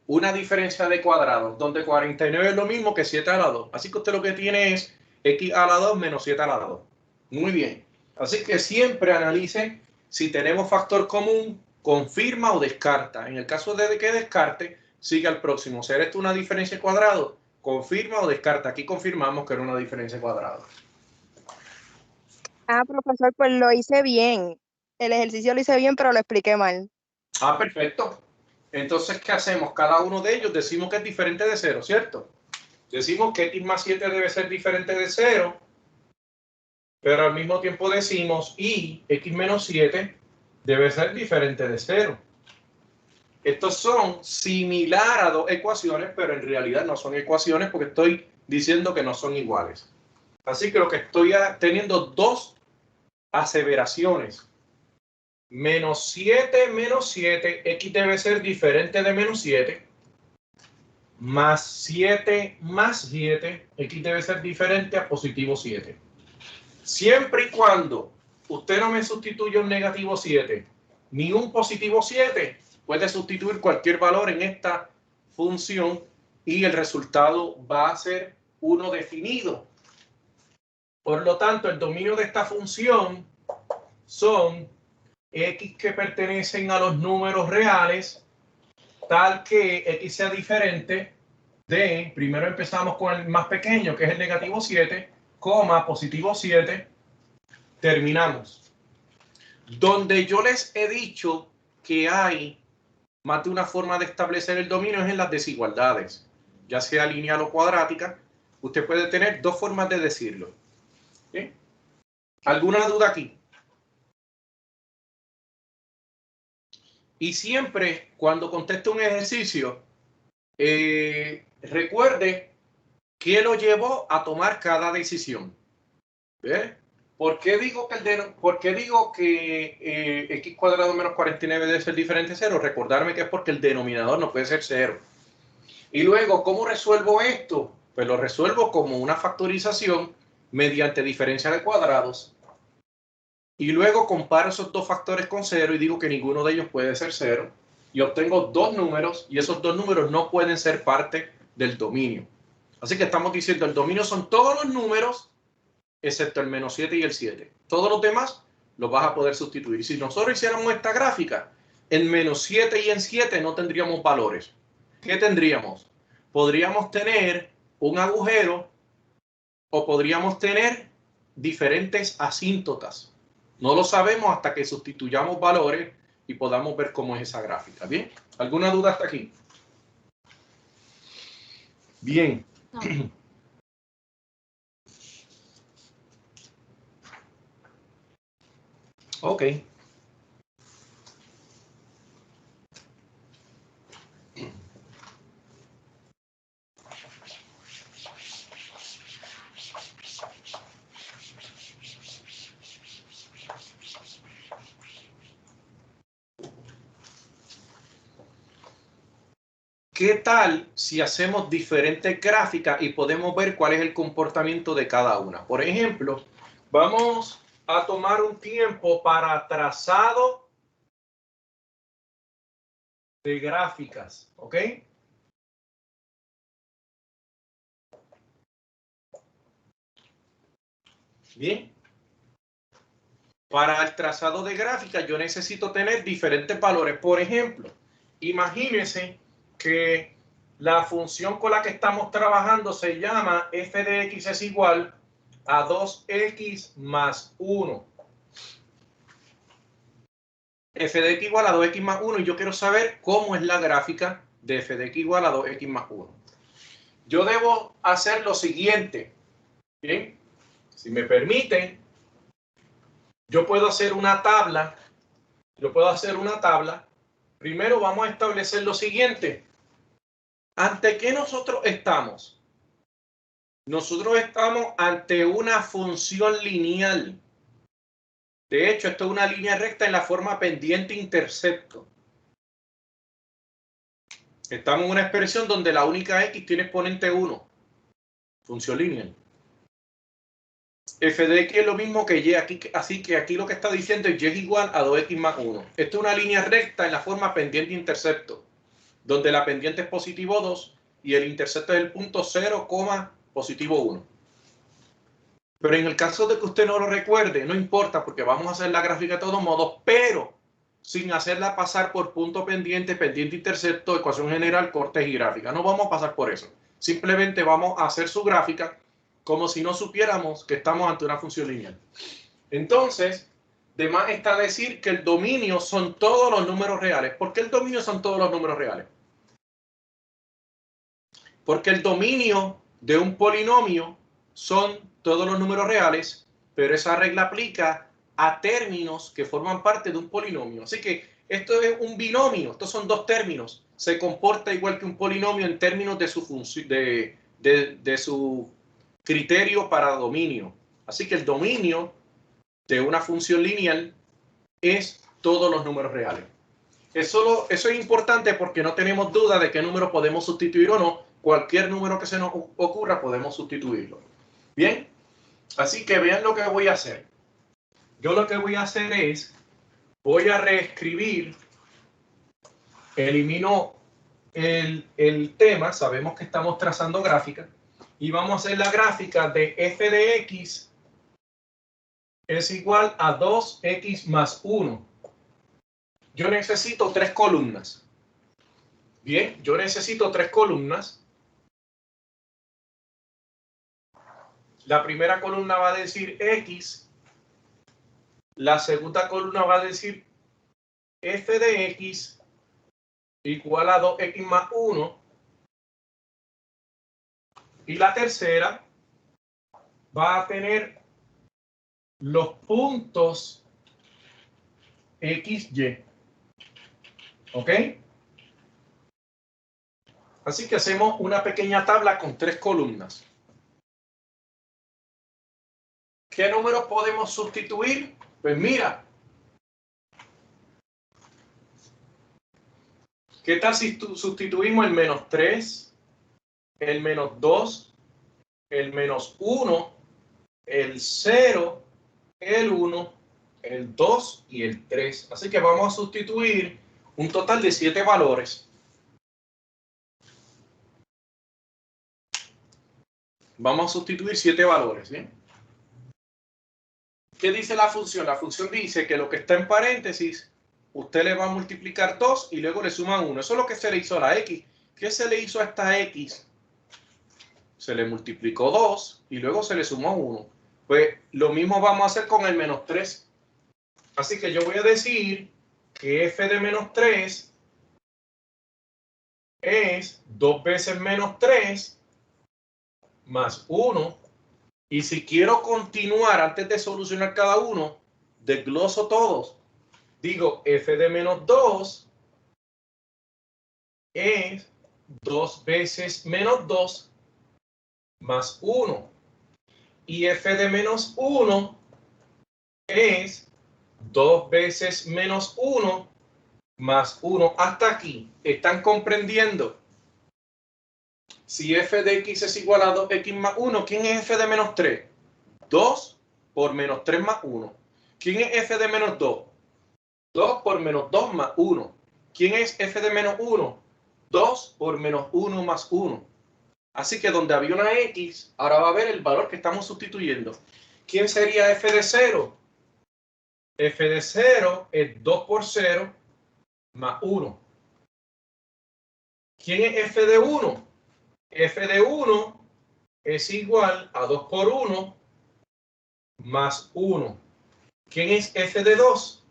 Una diferencia de cuadrados, donde 49 es lo mismo que 7 a la 2. Así que usted lo que tiene es x a la 2 menos 7 a la 2. Muy bien. Así que siempre analice si tenemos factor común, confirma o descarta. En el caso de que descarte, sigue al próximo. ¿Será esto una diferencia de cuadrado? Confirma o descarta. Aquí confirmamos que era una diferencia de cuadrado. Profesor, pues lo hice bien. El ejercicio lo hice bien, pero lo expliqué mal. Ah, perfecto. Entonces, ¿qué hacemos? Cada uno de ellos decimos que es diferente de 0, ¿cierto? Decimos que x más 7 debe ser diferente de 0, pero al mismo tiempo decimos y x menos 7 debe ser diferente de 0. Estos son similares a dos ecuaciones, pero en realidad no son ecuaciones porque estoy diciendo que no son iguales. Así que lo que estoy teniendo dos aseveraciones. Menos 7, menos 7, x debe ser diferente de menos 7. Más 7, más 7, x debe ser diferente a positivo 7. Siempre y cuando usted no me sustituya un negativo 7 ni un positivo 7, puede sustituir cualquier valor en esta función y el resultado va a ser uno definido. Por lo tanto, el dominio de esta función son x que pertenecen a los números reales, tal que x sea diferente de, primero empezamos con el más pequeño, que es el negativo 7, coma, positivo 7, terminamos. Donde yo les he dicho que hay más de una forma de establecer el dominio es en las desigualdades, ya sea lineal o cuadrática. Usted puede tener dos formas de decirlo. ¿Sí? ¿Alguna duda aquí? Y siempre cuando conteste un ejercicio, recuerde qué lo llevó a tomar cada decisión. ¿Ve? ¿Por qué digo que x cuadrado menos 49 debe ser diferente de 0? Recordarme que es porque el denominador no puede ser 0. Y luego, ¿cómo resuelvo esto? Pues lo resuelvo como una factorización mediante diferencia de cuadrados. Y luego comparo esos dos factores con 0 y digo que ninguno de ellos puede ser 0. Y obtengo dos números y esos dos números no pueden ser parte del dominio. Así que estamos diciendo el dominio son todos los números excepto el menos 7 y el 7. Todos los demás los vas a poder sustituir. Si nosotros hiciéramos esta gráfica, en menos 7 y en 7 no tendríamos valores. ¿Qué tendríamos? Podríamos tener un agujero o podríamos tener diferentes asíntotas. No lo sabemos hasta que sustituyamos valores y podamos ver cómo es esa gráfica. ¿Bien? ¿Alguna duda hasta aquí? Bien. No. Ok. ¿Qué tal si hacemos diferentes gráficas y podemos ver cuál es el comportamiento de cada una? Por ejemplo, vamos a tomar un tiempo para trazado de gráficas, ¿ok? Bien. Para el trazado de gráficas yo necesito tener diferentes valores. Por ejemplo, imagínense que la función con la que estamos trabajando se llama f de x es igual a 2x más 1. F de x igual a 2x más 1 y yo quiero saber cómo es la gráfica de f de x igual a 2x más 1. Yo debo hacer lo siguiente. Bien, si me permiten, yo puedo hacer una tabla. Primero vamos a establecer lo siguiente. ¿Ante qué nosotros estamos? Nosotros estamos ante una función lineal. De hecho, esto es una línea recta en la forma pendiente-intercepto. Estamos en una expresión donde la única x tiene exponente 1. Función lineal. F de x es lo mismo que y, así que aquí lo que está diciendo es y es igual a 2x más 1. Esto es una línea recta en la forma pendiente-intercepto, donde la pendiente es positivo 2 y el intercepto es el punto 0, positivo 1. Pero en el caso de que usted no lo recuerde, no importa porque vamos a hacer la gráfica de todos modos, pero sin hacerla pasar por punto pendiente, intercepto, ecuación general, cortes y gráfica. No vamos a pasar por eso. Simplemente vamos a hacer su gráfica como si no supiéramos que estamos ante una función lineal. Entonces, de más está decir que el dominio son todos los números reales. ¿Por qué el dominio son todos los números reales? Porque el dominio de un polinomio son todos los números reales, pero esa regla aplica a términos que forman parte de un polinomio. Así que Esto es un binomio, estos son dos términos. Se comporta igual que un polinomio en términos de su función, de su criterio para dominio. Así que el dominio de una función lineal es todos los números reales. Eso es importante porque no tenemos duda de qué número podemos sustituir o no. Cualquier número que se nos ocurra podemos sustituirlo. Bien, así que vean lo que voy a hacer. Yo lo que voy a hacer es, voy a reescribir, elimino el tema, sabemos que estamos trazando gráfica, y vamos a hacer la gráfica de f de x es igual a 2x más 1. Yo necesito 3 columnas. Bien, yo necesito 3 columnas. La primera columna va a decir x. La segunda columna va a decir f de x igual a 2x más 1. Y la tercera va a tener los puntos XY. ¿Ok? Así que hacemos una pequeña tabla con 3 columnas. ¿Qué números podemos sustituir? Pues mira, ¿qué tal si sustituimos el menos 3, el menos 2, el menos 1, el 0, el 1, el 2 y el 3? Así que vamos a sustituir un total de 7 valores. Vamos a sustituir 7 valores, ¿bien? ¿Qué dice la función? La función dice que lo que está en paréntesis, usted le va a multiplicar 2 y luego le suma 1. Eso es lo que se le hizo a la X. ¿Qué se le hizo a esta X? Se le multiplicó 2 y luego se le sumó 1. Pues lo mismo vamos a hacer con el menos 3. Así que yo voy a decir que f de menos 3 es 2 veces menos 3 más 1. Y si quiero continuar antes de solucionar cada uno, desgloso todos. Digo, f de menos 2 es 2 veces menos 2 más 1. Y f de menos 1 es 2 veces menos 1 más 1. Hasta aquí. ¿Están comprendiendo? Si f de x es igual a 2x más 1, ¿quién es f de menos 3? 2 por menos 3 más 1. ¿Quién es f de menos 2? 2 por menos 2 más 1. ¿Quién es f de menos 1? 2 por menos 1 más 1. Así que donde había una x, ahora va a haber el valor que estamos sustituyendo. ¿Quién sería f de 0? F de 0 es 2 por 0 más 1. ¿Quién es f de 1? F de 1 es igual a 2 por 1 más 1. ¿Quién es f de 2?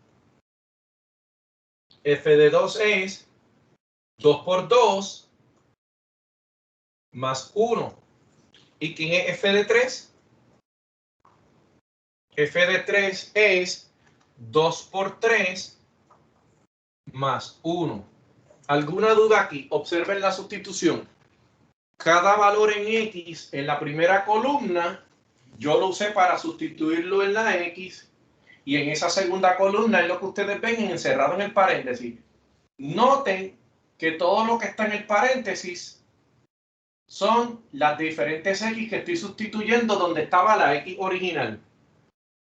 F de 2 es 2 por 2 más 1. ¿Y quién es f de 3? F de 3 es 2 por 3 más 1. ¿Alguna duda aquí? Observen la sustitución. Cada valor en X en la primera columna, yo lo usé para sustituirlo en la X, y en esa segunda columna es lo que ustedes ven encerrado en el paréntesis. Noten que todo lo que está en el paréntesis son las diferentes X que estoy sustituyendo donde estaba la X original.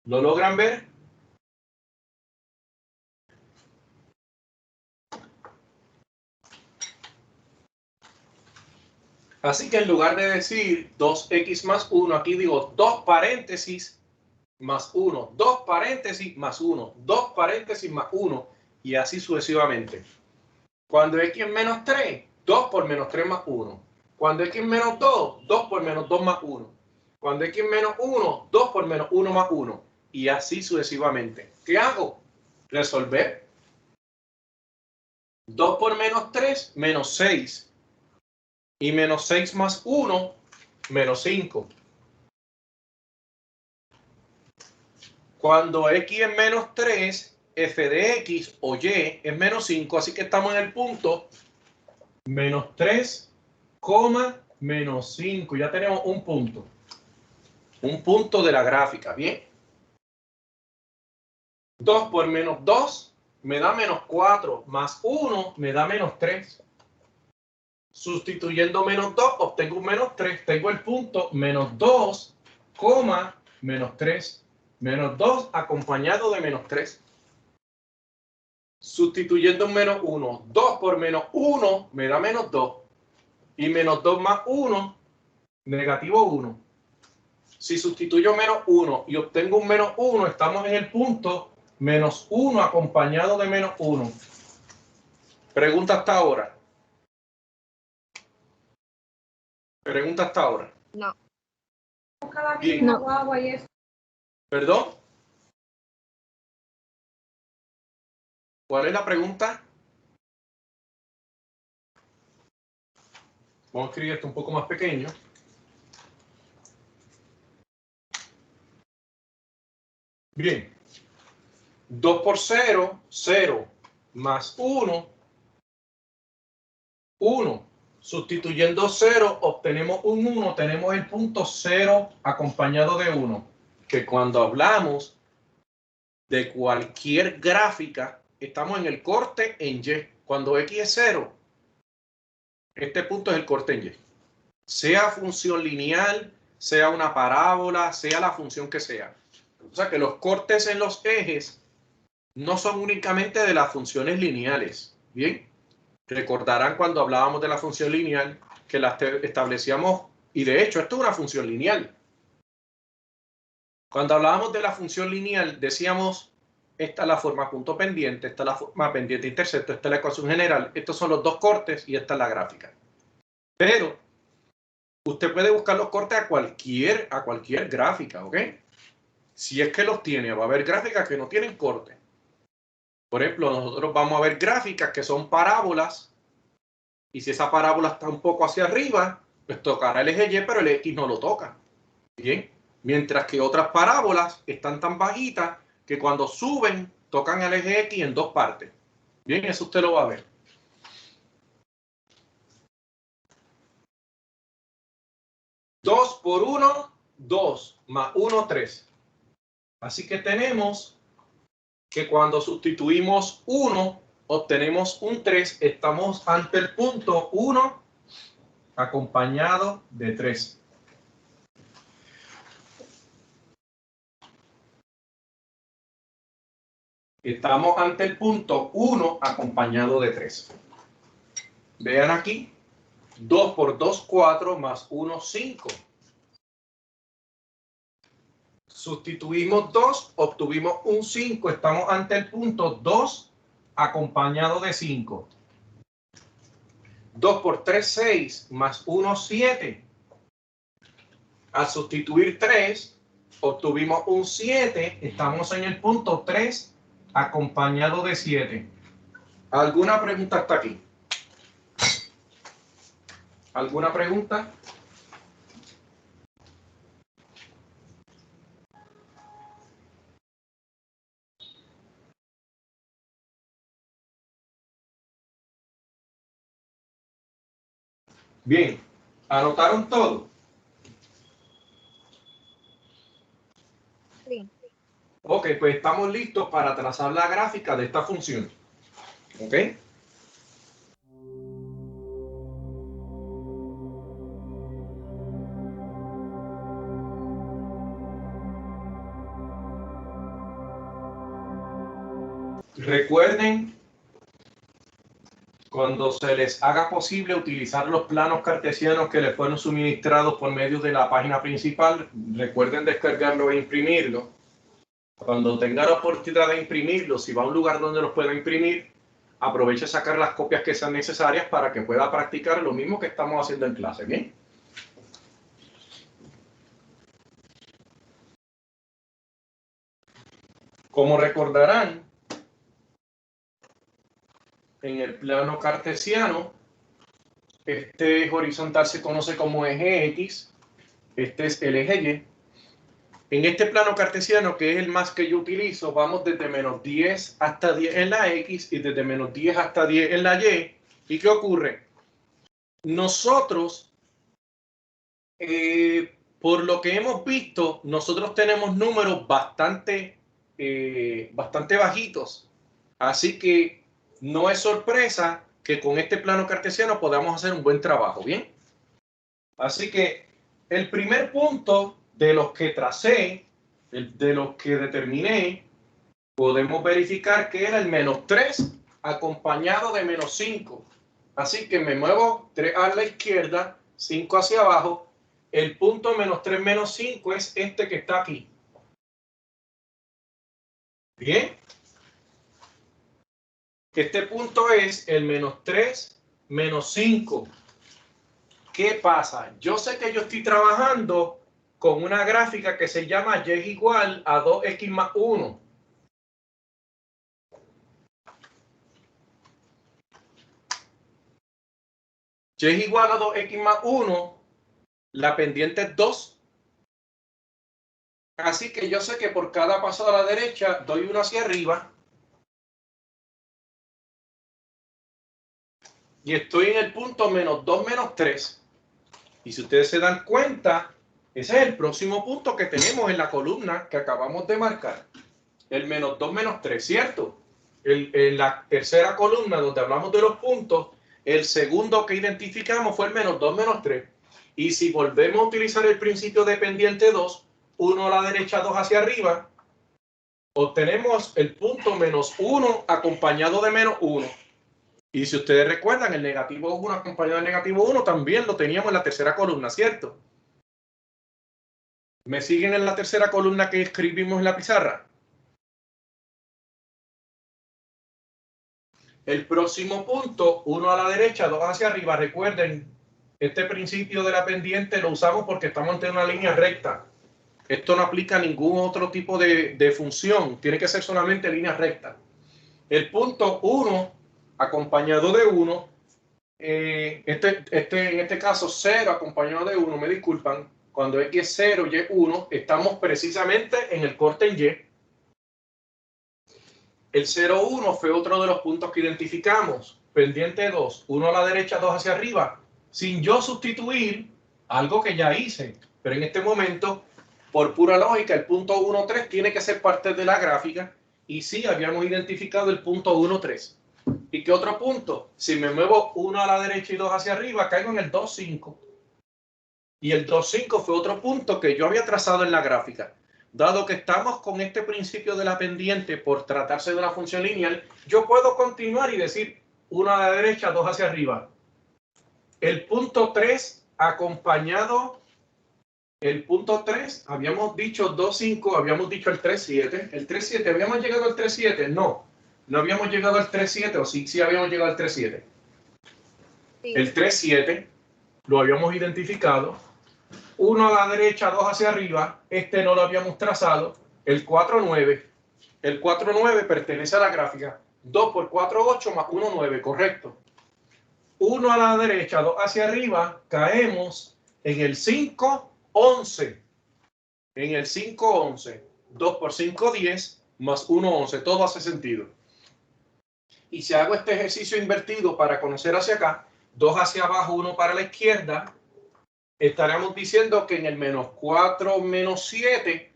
¿Lo logran ver? Así que en lugar de decir 2x más 1, aquí digo 2 paréntesis más 1, 2 paréntesis más 1, 2 paréntesis más 1, y así sucesivamente. Cuando x es menos 3, 2 por menos 3 más 1. Cuando x es menos 2, 2 por menos 2 más 1. Cuando x es menos 1, 2 por menos 1 más 1. Y así sucesivamente. ¿Qué hago? Resolver. 2 por menos 3, menos 6. Y menos 6 más 1, menos 5. Cuando x es menos 3, f de x o y es menos 5, así que estamos en el punto menos 3, menos 5. Ya tenemos un punto. Un punto de la gráfica, ¿bien? 2 por menos 2 me da menos 4, más 1 me da menos 3. Sustituyendo menos 2 obtengo un menos 3. Tengo el punto menos 2, menos 3. Menos 2 acompañado de menos 3. Sustituyendo un menos 1. 2 por menos 1 me da menos 2. Y menos 2 más 1, negativo 1. Si sustituyo menos 1 y obtengo un menos 1, estamos en el punto menos 1 acompañado de menos 1. Pregunta hasta ahora. Pregunta hasta ahora. No. Bien. No. ¿Perdón? ¿Cuál es la pregunta? Vamos a escribir esto un poco más pequeño. Bien. 2 por 0, 0. Más 1, 1. Sustituyendo 0, obtenemos un 1. Tenemos el punto 0 acompañado de 1. Que cuando hablamos de cualquier gráfica, estamos en el corte en Y. Cuando X es 0, este punto es el corte en Y. Sea función lineal, sea una parábola, sea la función que sea. O sea que los cortes en los ejes no son únicamente de las funciones lineales. Bien, recordarán cuando hablábamos de la función lineal que la establecíamos, y de hecho esto es una función lineal. Cuando hablábamos de la función lineal decíamos, esta es la forma punto pendiente, esta es la forma pendiente intersecto, esta es la ecuación general, estos son los dos cortes y esta es la gráfica. Pero usted puede buscar los cortes a cualquier gráfica, ¿ok? Si es que los tiene, va a haber gráficas que no tienen corte. Por ejemplo, nosotros vamos a ver gráficas que son parábolas, y si esa parábola está un poco hacia arriba, pues tocará el eje Y, pero el X no lo toca. Bien, mientras que otras parábolas están tan bajitas que cuando suben, tocan el eje X en dos partes. Bien, eso usted lo va a ver. Dos por 1, 2, más 1, 3. Así que tenemos que cuando sustituimos 1, obtenemos un 3. Estamos ante el punto 1 acompañado de 3. Estamos ante el punto 1 acompañado de 3. Vean aquí. 2 por 2, 4, más 1, 5. Sustituimos 2, obtuvimos un 5. Estamos ante el punto 2 acompañado de 5. 2 por 3, 6, más 1, 7. Al sustituir 3, obtuvimos un 7. Estamos en el punto 3 acompañado de 7. ¿Alguna pregunta hasta aquí? ¿Alguna pregunta? Bien, ¿anotaron todo? Sí. Ok, pues estamos listos para trazar la gráfica de esta función. ¿Ok? Recuerden, cuando se les haga posible utilizar los planos cartesianos que les fueron suministrados por medio de la página principal, recuerden descargarlo e imprimirlo. Cuando tenga la oportunidad de imprimirlo, si va a un lugar donde los pueda imprimir, aproveche a sacar las copias que sean necesarias para que pueda practicar lo mismo que estamos haciendo en clase. ¿Bien? Como recordarán, en el plano cartesiano, este eje horizontal se conoce como eje X, este es el eje Y, En este plano cartesiano, que es el más que yo utilizo, vamos desde menos 10 hasta 10 en la X y desde menos 10 hasta 10 en la Y. ¿Y qué ocurre? Nosotros, por lo que hemos visto, nosotros tenemos números bastante bajitos. Así que no es sorpresa que con este plano cartesiano podamos hacer un buen trabajo, ¿bien? Así que el primer punto de los que tracé, de los que determiné, podemos verificar que era el menos 3 acompañado de menos 5. Así que me muevo 3 a la izquierda, 5 hacia abajo. El punto menos 3 menos 5 es este que está aquí. Bien. Este punto es el menos 3 menos 5. ¿Qué pasa? Yo sé que yo estoy trabajando con una gráfica que se llama y es igual a 2x más 1. Y es igual a 2x más 1. La pendiente es 2. Así que yo sé que por cada paso a la derecha doy uno hacia arriba. Y estoy en el punto menos 2 menos 3. Y si ustedes se dan cuenta, ese es el próximo punto que tenemos en la columna que acabamos de marcar. El menos 2 menos 3, ¿cierto? En la tercera columna donde hablamos de los puntos, el segundo que identificamos fue el menos 2 menos 3. Y si volvemos a utilizar el principio de pendiente 2, 1 a la derecha, 2 hacia arriba, obtenemos el punto menos 1 acompañado de menos 1. Y si ustedes recuerdan, el negativo 1 acompañado del negativo 1 también lo teníamos en la tercera columna, ¿cierto? ¿Me siguen en la tercera columna que escribimos en la pizarra? El próximo punto, 1 a la derecha, 2 hacia arriba. Recuerden, este principio de la pendiente lo usamos porque estamos ante una línea recta. Esto no aplica a ningún otro tipo de función. Tiene que ser solamente línea recta. El punto 1 acompañado de 1, en este caso 0 acompañado de 1, me disculpan, cuando X es 0 y es 1, estamos precisamente en el corte en Y. El 0, 1 fue otro de los puntos que identificamos. Pendiente 2, 1 a la derecha, 2 hacia arriba, sin yo sustituir algo que ya hice. Pero en este momento, por pura lógica, el punto 1, 3 tiene que ser parte de la gráfica. Y sí, habíamos identificado el punto 1, 3. ¿Y qué otro punto? Si me muevo 1 a la derecha y 2 hacia arriba, caigo en el 2, 5. Y el 2, 5 fue otro punto que yo había trazado en la gráfica. Dado que estamos con este principio de la pendiente por tratarse de una función lineal, yo puedo continuar y decir 1 a la derecha, 2 hacia arriba. El punto 3 acompañado, el punto 3, habíamos dicho 2, 5, habíamos dicho el 3, 7. El 3, 7, ¿habíamos llegado al 3, 7? No. No habíamos llegado al 3-7, o sí habíamos llegado al 3-7. Sí. El 3-7 lo habíamos identificado. 1 a la derecha, 2 hacia arriba. Este no lo habíamos trazado. El 4-9. El 4-9 pertenece a la gráfica. 2 por 4, 8 más 1, 9. Correcto. 1 a la derecha, 2 hacia arriba. Caemos en el 5-11. En el 5-11. 2 por 5, 10 más 1, 11. Todo hace sentido. Y si hago este ejercicio invertido para conocer hacia acá, 2 hacia abajo, 1 para la izquierda, estaremos diciendo que en el menos 4 menos 7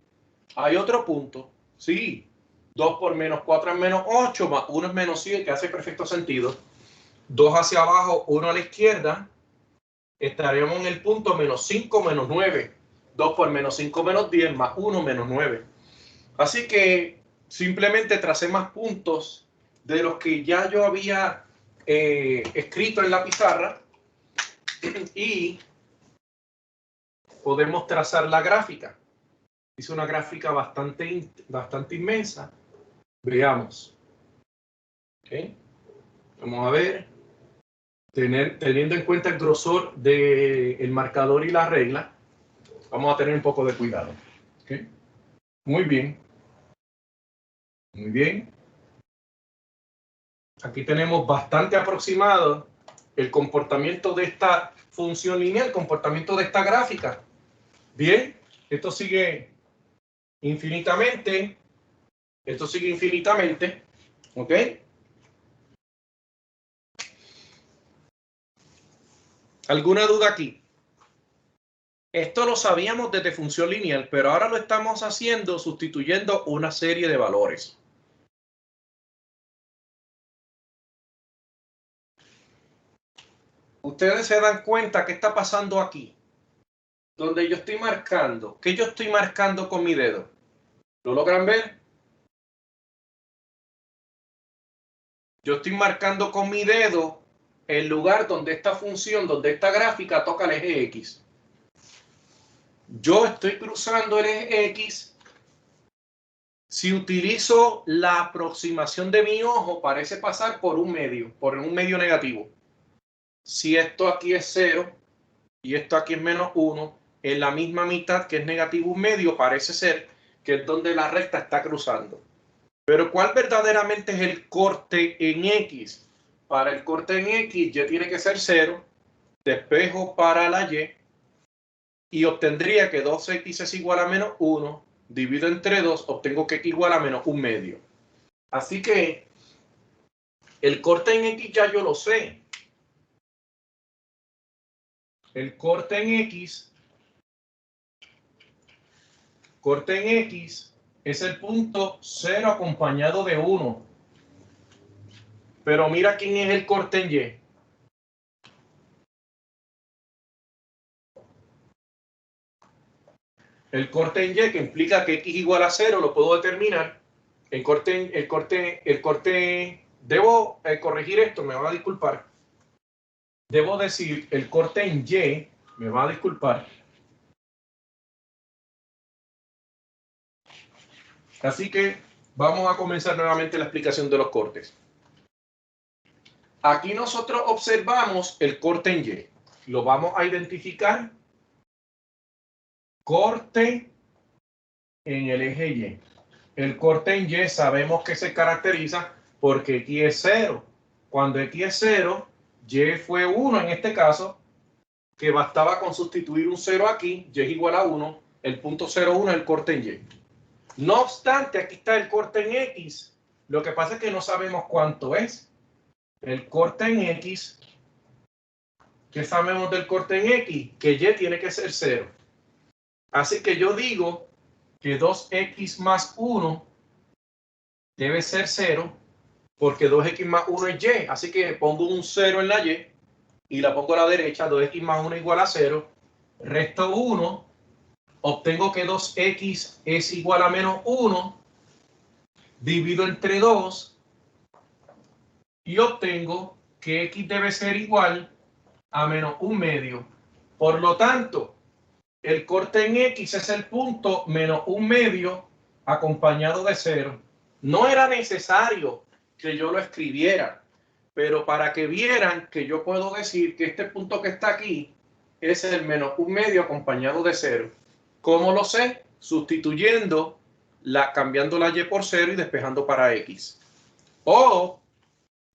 hay otro punto. Sí, 2 por menos 4 es menos 8, más 1 es menos 7, hace perfecto sentido. 2 hacia abajo, 1 a la izquierda, estaremos en el punto menos 5 menos 9. 2 por menos 5 menos 10, más 1 menos 9. Así que simplemente tracé más puntos de los que ya yo había escrito en la pizarra y podemos trazar la gráfica. Es una gráfica bastante inmensa. Veamos. ¿Okay? Vamos a ver. Teniendo en cuenta el grosor del marcador y la regla, vamos a tener un poco de cuidado. ¿Okay? Muy bien. Muy bien. Aquí tenemos bastante aproximado el comportamiento de esta función lineal, el comportamiento de esta gráfica. Bien, esto sigue infinitamente. Esto sigue infinitamente. ¿Ok? ¿Alguna duda aquí? Esto lo sabíamos desde función lineal, pero ahora lo estamos haciendo sustituyendo una serie de valores. Ustedes se dan cuenta qué está pasando aquí. Donde yo estoy marcando. ¿Qué yo estoy marcando con mi dedo? ¿Lo logran ver? Yo estoy marcando con mi dedo el lugar donde esta función, donde esta gráfica toca el eje X. Yo estoy cruzando el eje X. Si utilizo la aproximación de mi ojo, parece pasar por un medio negativo. Si esto aquí es 0 y esto aquí es menos 1, en la misma mitad que es negativo 1/2, parece ser que es donde la recta está cruzando. Pero ¿cuál verdaderamente es el corte en X? Para el corte en X, Y tiene que ser 0, despejo para la Y obtendría que 2x es igual a menos 1, divido entre 2, obtengo que x igual a menos 1/2. Así que el corte en X ya yo lo sé. El corte en X es el punto 0 acompañado de 1. Pero mira quién es el corte en Y. El corte en Y, que implica que x igual a 0, lo puedo determinar. Debo corregir esto, me va a disculpar. Debo decir el corte en Y, me va a disculpar. Así que vamos a comenzar nuevamente la explicación de los cortes. Aquí nosotros observamos el corte en Y. Lo vamos a identificar. Corte en el eje Y. El corte en Y sabemos que se caracteriza porque X es 0. Cuando X es 0, Y fue 1 en este caso, que bastaba con sustituir un 0 aquí, Y es igual a 1, el punto 0,1 es el corte en Y. No obstante, aquí está el corte en X. Lo que pasa es que no sabemos cuánto es. El corte en X, ¿qué sabemos del corte en X? Que Y tiene que ser 0. Así que yo digo que 2x más 1 debe ser 0, porque 2x más 1 es Y. Así que pongo un 0 en la Y la pongo a la derecha, 2x más 1 igual a 0. Resto 1, obtengo que 2x es igual a menos 1, divido entre 2 y obtengo que x debe ser igual a menos 1/2. Por lo tanto, el corte en X es el punto menos 1/2 acompañado de 0. No era necesario que yo lo escribiera, pero para que vieran que yo puedo decir que este punto que está aquí es el menos 1/2 acompañado de 0. ¿Cómo lo sé? Sustituyendo cambiando la Y por 0 y despejando para X. O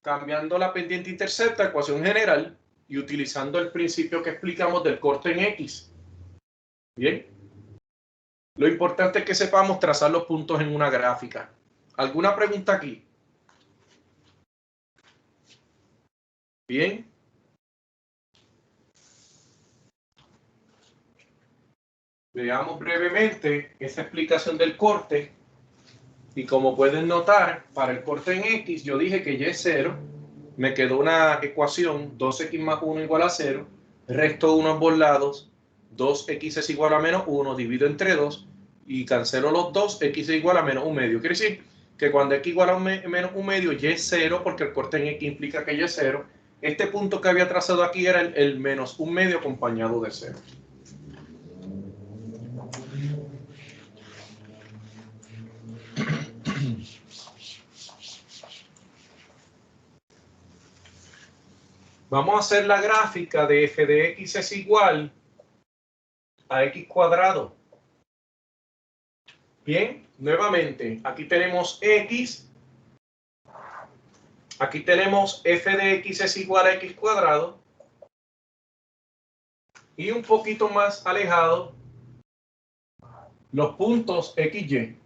cambiando la pendiente intercepta, ecuación general, y utilizando el principio que explicamos del corte en X. Bien. Lo importante es que sepamos trazar los puntos en una gráfica. ¿Alguna pregunta aquí? Bien. Veamos brevemente esa explicación del corte. Y como pueden notar, para el corte en X, yo dije que Y es 0. Me quedó una ecuación, 2x más 1 igual a 0. Resto 1 ambos lados. 2x es igual a menos 1, divido entre 2. Y cancelo los 2, x es igual a menos 1/2. Quiere decir que cuando x igual a menos 1/2, Y es 0, porque el corte en X implica que Y es 0. Este punto que había trazado aquí era el menos 1/2 acompañado de 0. Vamos a hacer la gráfica de f de x es igual a x cuadrado. Bien, nuevamente, aquí tenemos x. Aquí tenemos f de x es igual a x cuadrado. Y un poquito más alejado, los puntos X, Y.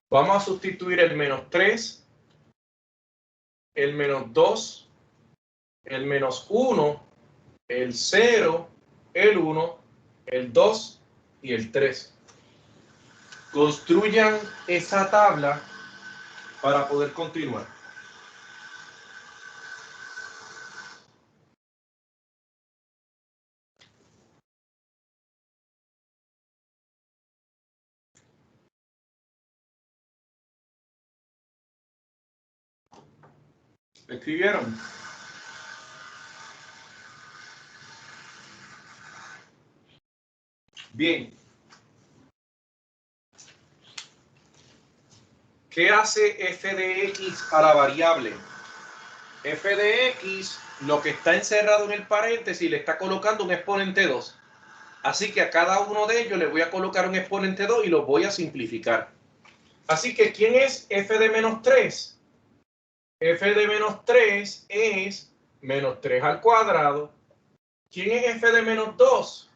Vamos a sustituir el menos 3, el menos 2, el menos 1, el 0, el 1, el 2 y el 3. Construyan esa tabla para poder continuar. ¿Escribieron? Bien. ¿Qué hace f de x a la variable? F de x, lo que está encerrado en el paréntesis, le está colocando un exponente 2. Así que a cada uno de ellos le voy a colocar un exponente 2 y los voy a simplificar. Así que, ¿quién es f de menos 3? F de menos 3 es menos 3 al cuadrado. ¿Quién es f de menos 2?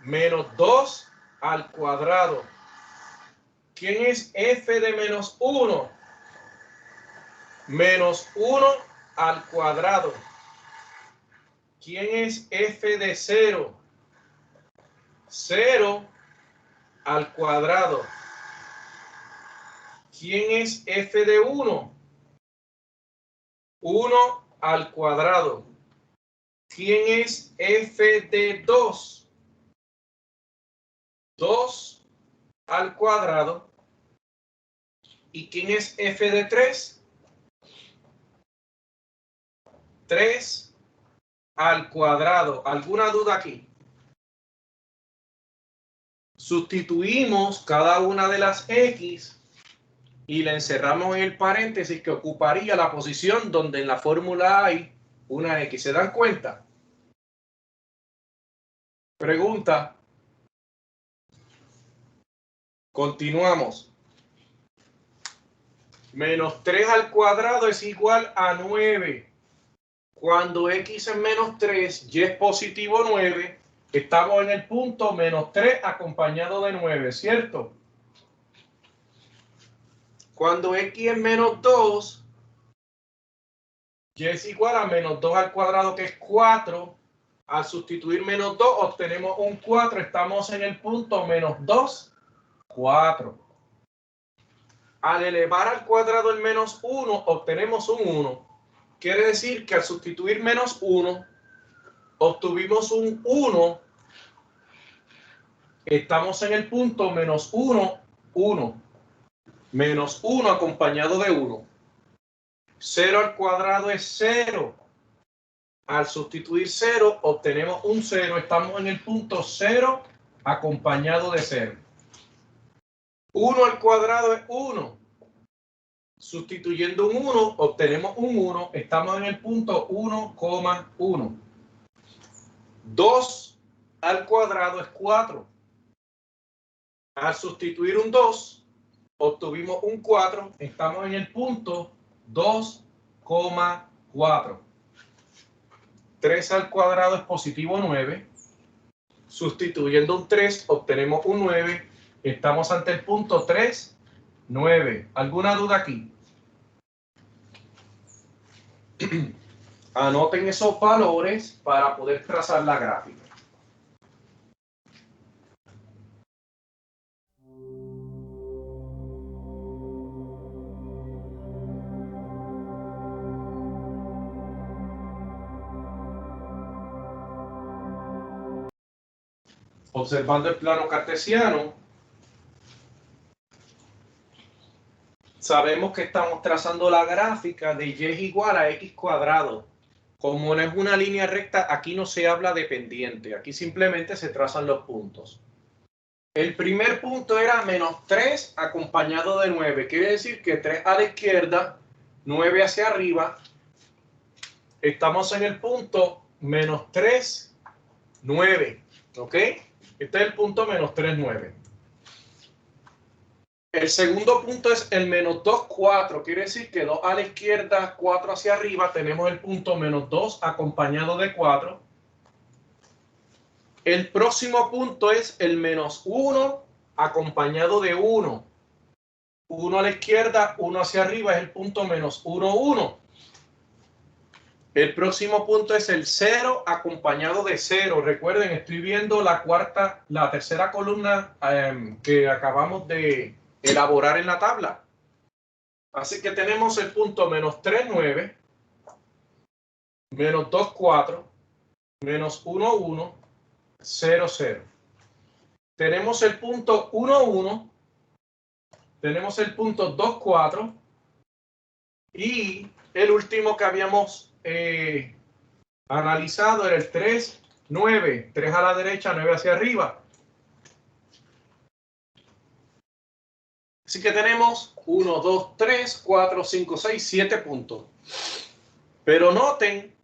Menos 2 al cuadrado. ¿Quién es f de menos 1? Menos 1 al cuadrado. ¿Quién es f de 0? 0 al cuadrado. ¿Quién es f de 1? 1 al cuadrado. ¿Quién es f de 2? 2 al cuadrado. ¿Y quién es f de 3? 3 al cuadrado. ¿Alguna duda aquí? Sustituimos cada una de las x y la encerramos en el paréntesis que ocuparía la posición donde en la fórmula hay una x. ¿Se dan cuenta? Pregunta. Continuamos. Menos 3 al cuadrado es igual a 9. Cuando x es menos 3, y es positivo 9, estamos en el punto menos 3 acompañado de 9, ¿cierto? Cuando x es menos 2, y es igual a menos 2 al cuadrado, que es 4. Al sustituir menos 2, obtenemos un 4. Estamos en el punto menos 2, 4. Al elevar al cuadrado el menos 1, obtenemos un 1. Quiere decir que al sustituir menos 1, obtuvimos un 1. Estamos en el punto menos 1, 1. Menos 1 acompañado de 1. 0 al cuadrado es 0. Al sustituir 0, obtenemos un 0. Estamos en el punto 0 acompañado de 0. 1 al cuadrado es 1. Sustituyendo un 1, obtenemos un 1. Estamos en el punto 1,1. 2 al cuadrado es 4. Al sustituir un 2, obtuvimos un 4. Estamos en el punto 2,4. 3 al cuadrado es positivo 9. Sustituyendo un 3, obtenemos un 9. Estamos ante el punto 3, 9. ¿Alguna duda aquí? Anoten esos valores para poder trazar la gráfica. Observando el plano cartesiano, sabemos que estamos trazando la gráfica de y es igual a x cuadrado. Como no es una línea recta, aquí no se habla de pendiente. Aquí simplemente se trazan los puntos. El primer punto era menos 3 acompañado de 9. Quiere decir que 3 a la izquierda, 9 hacia arriba. Estamos en el punto menos 3, 9. ¿Ok? Este es el punto menos 3, 9. El segundo punto es el menos 2, 4. Quiere decir que 2 a la izquierda, 4 hacia arriba. Tenemos el punto menos 2 acompañado de 4. El próximo punto es el menos 1 acompañado de 1. 1 a la izquierda, 1 hacia arriba es el punto menos 1, 1. El próximo punto es el 0 acompañado de 0. Recuerden, estoy viendo la tercera columna que acabamos de elaborar en la tabla. Así que tenemos el punto menos 3, 9, menos 2, 4, menos 1, 1, 0, 0. Tenemos el punto 1, 1, tenemos el punto 2, 4 y el último que habíamos analizado era el 3, 9, 3 a la derecha, 9 hacia arriba. Así que tenemos 1, 2, 3, 4, 5, 6, 7 puntos. Pero noten,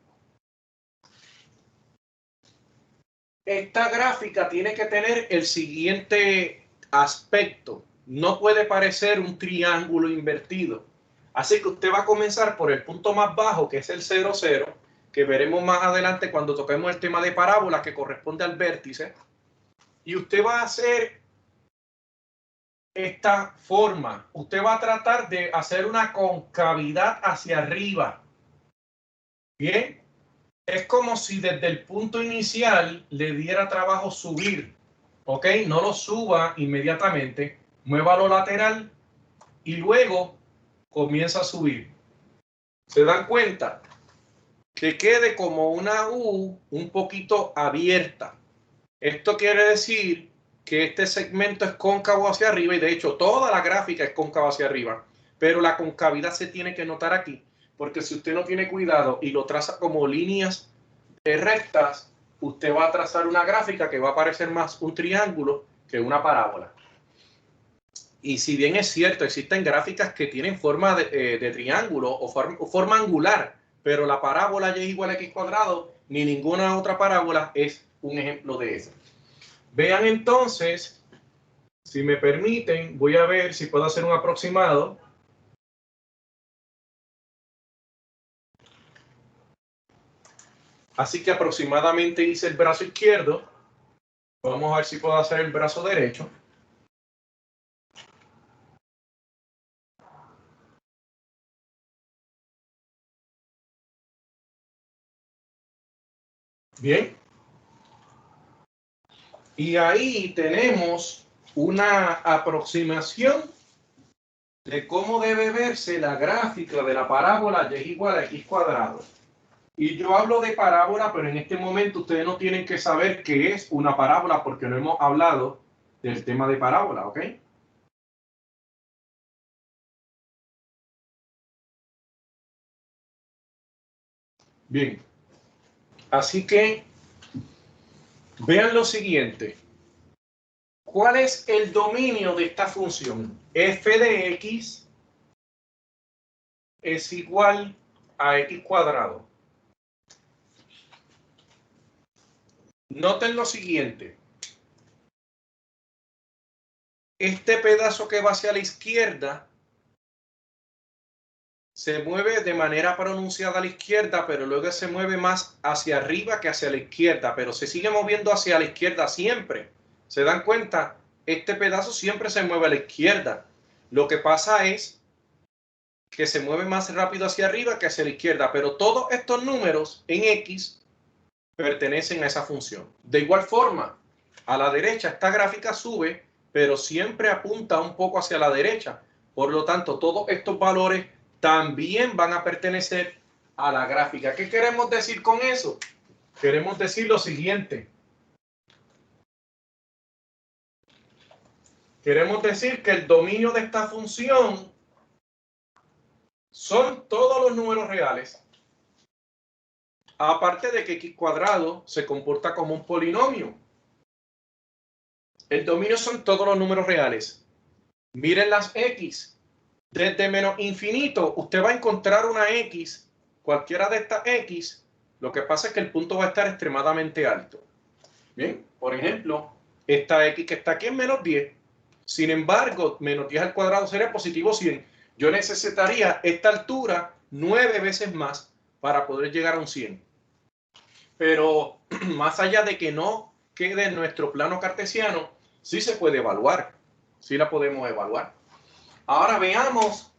esta gráfica tiene que tener el siguiente aspecto. No puede parecer un triángulo invertido. Así que usted va a comenzar por el punto más bajo, que es el 0, 0, que veremos más adelante cuando toquemos el tema de parábola, que corresponde al vértice. Y usted va a hacer esta forma. Usted va a tratar de hacer una concavidad hacia arriba. Bien. Es como si desde el punto inicial le diera trabajo subir. ¿Ok? No lo suba inmediatamente. Mueva lo lateral y luego comienza a subir. ¿Se dan cuenta? Que quede como una U un poquito abierta. Esto quiere decir que este segmento es cóncavo hacia arriba y de hecho toda la gráfica es cóncava hacia arriba, pero la concavidad se tiene que notar aquí, porque si usted no tiene cuidado y lo traza como líneas rectas, usted va a trazar una gráfica que va a parecer más un triángulo que una parábola. Y si bien es cierto, existen gráficas que tienen forma de triángulo o forma angular, pero la parábola y es igual a x cuadrado, ni ninguna otra parábola es un ejemplo de eso. Vean entonces, si me permiten, voy a ver si puedo hacer un aproximado. Así que aproximadamente hice el brazo izquierdo. Vamos a ver si puedo hacer el brazo derecho. Bien. Y ahí tenemos una aproximación de cómo debe verse la gráfica de la parábola y es igual a x cuadrado. Y yo hablo de parábola, pero en este momento ustedes no tienen que saber qué es una parábola porque no hemos hablado del tema de parábola, ¿ok? Bien. Así que vean lo siguiente. ¿Cuál es el dominio de esta función? F de x es igual a x cuadrado. Noten lo siguiente. Este pedazo que va hacia la izquierda se mueve de manera pronunciada a la izquierda, pero luego se mueve más hacia arriba que hacia la izquierda, pero se sigue moviendo hacia la izquierda siempre. ¿Se dan cuenta? Este pedazo siempre se mueve a la izquierda. Lo que pasa es que se mueve más rápido hacia arriba que hacia la izquierda, pero todos estos números en X pertenecen a esa función. De igual forma, a la derecha esta gráfica sube, pero siempre apunta un poco hacia la derecha. Por lo tanto, todos estos valores también van a pertenecer a la gráfica. ¿Qué queremos decir con eso? Queremos decir lo siguiente. Queremos decir que el dominio de esta función son todos los números reales. Aparte de que x cuadrado se comporta como un polinomio. El dominio son todos los números reales. Miren las x. Desde menos infinito, usted va a encontrar una x, cualquiera de estas x. Lo que pasa es que el punto va a estar extremadamente alto. Bien, por ejemplo, esta x que está aquí es menos 10. Sin embargo, menos 10 al cuadrado sería positivo 100. Yo necesitaría esta altura 9 veces más para poder llegar a un 100. Pero más allá de que no quede en nuestro plano cartesiano, sí se puede evaluar. Sí la podemos evaluar. Ahora veamos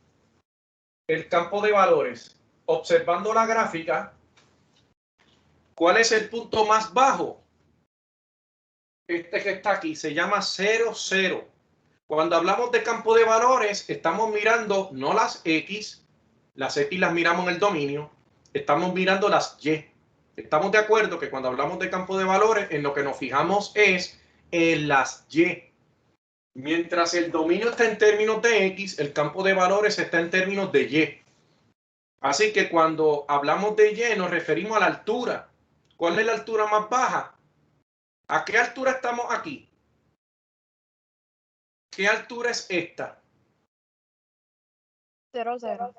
el campo de valores. Observando la gráfica, ¿cuál es el punto más bajo? Este que está aquí se llama 0, 0. Cuando hablamos de campo de valores, estamos mirando no las X las miramos en el dominio, estamos mirando las Y. Estamos de acuerdo que cuando hablamos de campo de valores, en lo que nos fijamos es en las Y. Mientras el dominio está en términos de X, el campo de valores está en términos de Y. Así que cuando hablamos de Y nos referimos a la altura. ¿Cuál es la altura más baja? ¿A qué altura estamos aquí? ¿Qué altura es esta? 0, 0.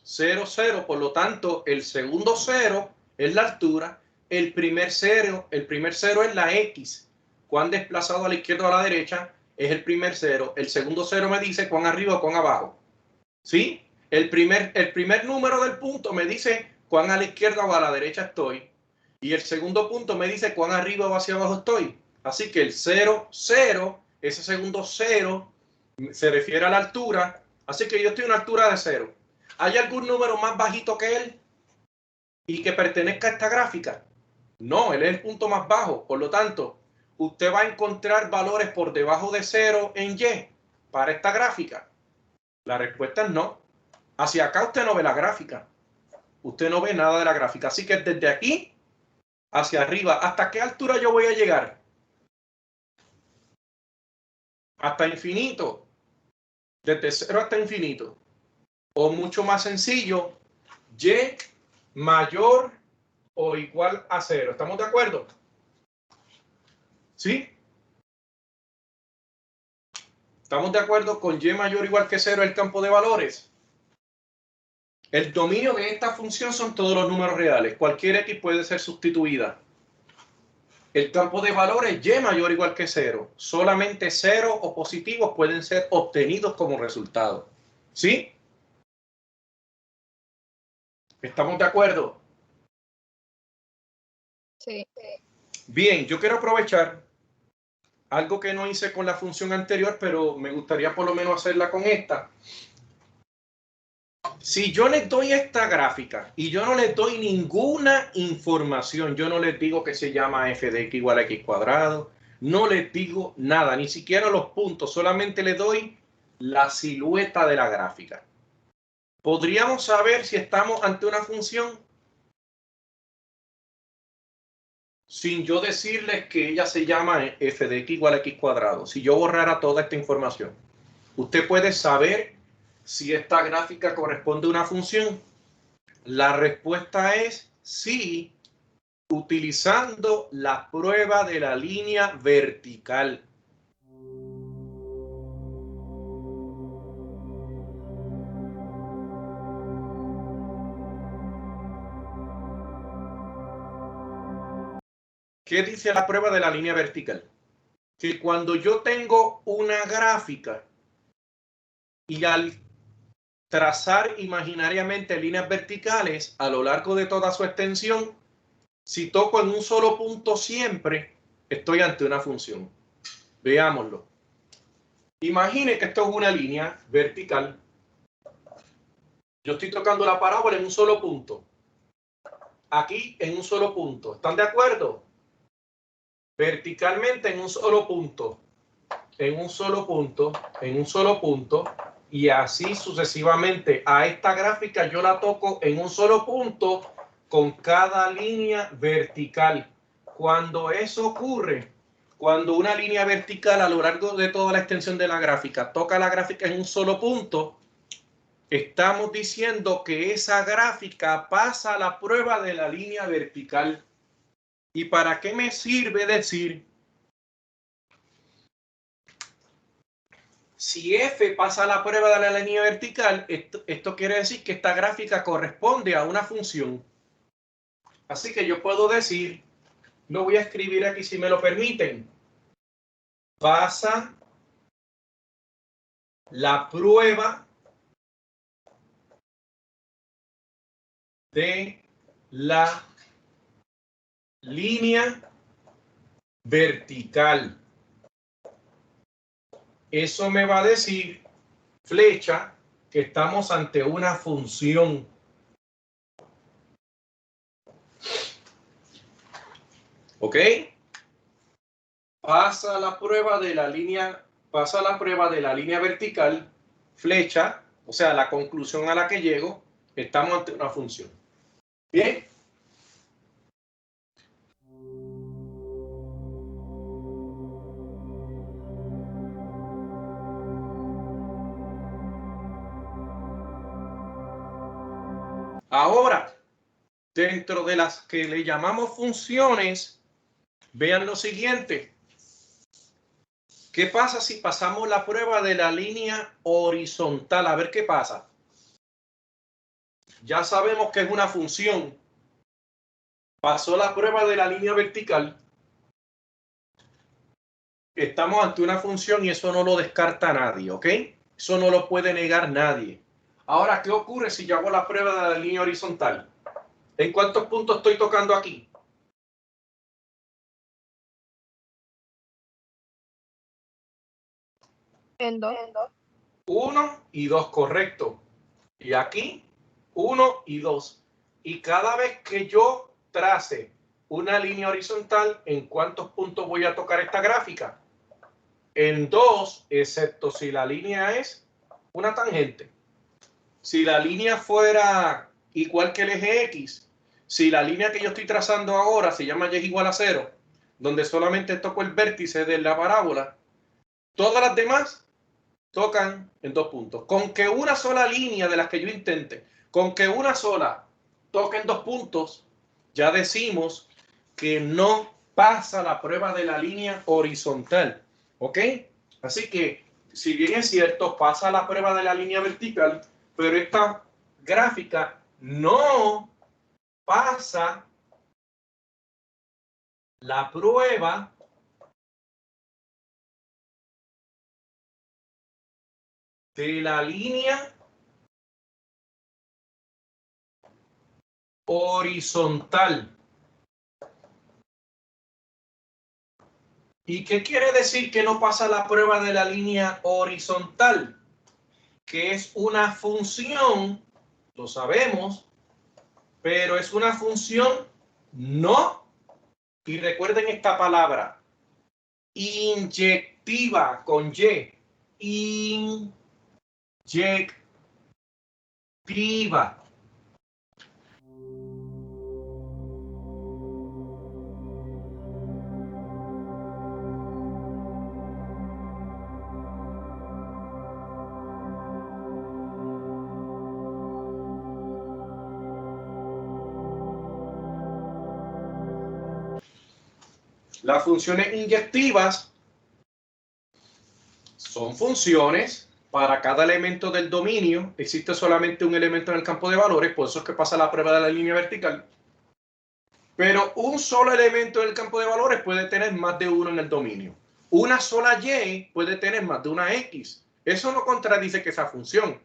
0, 0. Por lo tanto, el segundo 0 es la altura. El primer 0 es la X. Cuán desplazado a la izquierda o a la derecha es el primer 0. El segundo 0 me dice cuán arriba o cuán abajo. ¿Sí? El primer número del punto me dice cuán a la izquierda o a la derecha estoy. Y el segundo punto me dice cuán arriba o hacia abajo estoy. Así que el 0, 0, ese segundo 0 se refiere a la altura. Así que yo estoy a una altura de 0. ¿Hay algún número más bajito que él y que pertenezca a esta gráfica? No, él es el punto más bajo. Por lo tanto, usted va a encontrar valores por debajo de 0 en Y para esta gráfica. La respuesta es no. Hacia acá usted no ve la gráfica. Usted no ve nada de la gráfica. Así que desde aquí hacia arriba, ¿hasta qué altura yo voy a llegar? Hasta infinito. Desde 0 hasta infinito. O mucho más sencillo, Y mayor o igual a 0. ¿Estamos de acuerdo? ¿Sí? ¿Estamos de acuerdo con Y mayor o igual que 0 el campo de valores? El dominio de esta función son todos los números reales. Cualquier X puede ser sustituida. El campo de valores Y mayor o igual que 0. Solamente 0 o positivos pueden ser obtenidos como resultado. ¿Sí? ¿Estamos de acuerdo? Sí. Bien, yo quiero aprovechar algo que no hice con la función anterior, pero me gustaría por lo menos hacerla con esta. Si yo les doy esta gráfica y yo no les doy ninguna información, yo no les digo que se llama f de x igual a x cuadrado, no les digo nada, ni siquiera los puntos, solamente les doy la silueta de la gráfica. ¿Podríamos saber si estamos ante una función? Sin yo decirles que ella se llama f de x igual a x cuadrado. Si yo borrara toda esta información, ¿usted puede saber si esta gráfica corresponde a una función? La respuesta es sí, utilizando la prueba de la línea vertical. ¿Qué dice la prueba de la línea vertical? Que cuando yo tengo una gráfica y al trazar imaginariamente líneas verticales a lo largo de toda su extensión, si toco en un solo punto siempre, estoy ante una función. Veámoslo. Imagine que esto es una línea vertical. Yo estoy tocando la parábola en un solo punto. Aquí en un solo punto. ¿Están de acuerdo? Verticalmente en un solo punto. En un solo punto. En un solo punto. Y así sucesivamente. A esta gráfica yo la toco en un solo punto con cada línea vertical. Cuando eso ocurre, cuando una línea vertical a lo largo de toda la extensión de la gráfica toca la gráfica en un solo punto, estamos diciendo que esa gráfica pasa la prueba de la línea vertical. ¿Y para qué me sirve decir? Si f pasa la prueba de la línea vertical, esto quiere decir que esta gráfica corresponde a una función. Así que yo puedo decir, lo voy a escribir aquí si me lo permiten. Pasa la prueba de la línea vertical. Eso me va a decir, flecha, que estamos ante una función. ¿Ok? Pasa la prueba de la línea vertical, flecha, o sea, la conclusión a la que llego, estamos ante una función. Bien. Ahora, dentro de las que le llamamos funciones, vean lo siguiente. ¿Qué pasa si pasamos la prueba de la línea horizontal? A ver qué pasa. Ya sabemos que es una función. Pasó la prueba de la línea vertical. Estamos ante una función y eso no lo descarta nadie, ¿ok? Eso no lo puede negar nadie. Ahora, ¿qué ocurre si yo hago la prueba de la línea horizontal? ¿En cuántos puntos estoy tocando aquí? En 2. 1 y 2, correcto. Y aquí, 1 y 2. Y cada vez que yo trace una línea horizontal, ¿en cuántos puntos voy a tocar esta gráfica? En 2, excepto si la línea es una tangente. Si la línea fuera igual que el eje X, si la línea que yo estoy trazando ahora se llama Y igual a 0, donde solamente toco el vértice de la parábola, todas las demás tocan en 2 puntos. Con que una sola línea de las que yo intente, con que una sola toque en 2 puntos, ya decimos que no pasa la prueba de la línea horizontal. ¿Ok? Así que, si bien es cierto, pasa la prueba de la línea vertical, pero esta gráfica no pasa la prueba de la línea horizontal. ¿Y qué quiere decir que no pasa la prueba de la línea horizontal? Que es una función, lo sabemos, pero es una función no, y recuerden esta palabra, inyectiva, con Y, inyectiva. Las funciones inyectivas son funciones para cada elemento del dominio. Existe solamente un elemento en el campo de valores, por eso es que pasa la prueba de la línea vertical. Pero un solo elemento en el campo de valores puede tener más de uno en el dominio. Una sola Y puede tener más de una X. Eso no contradice que sea función,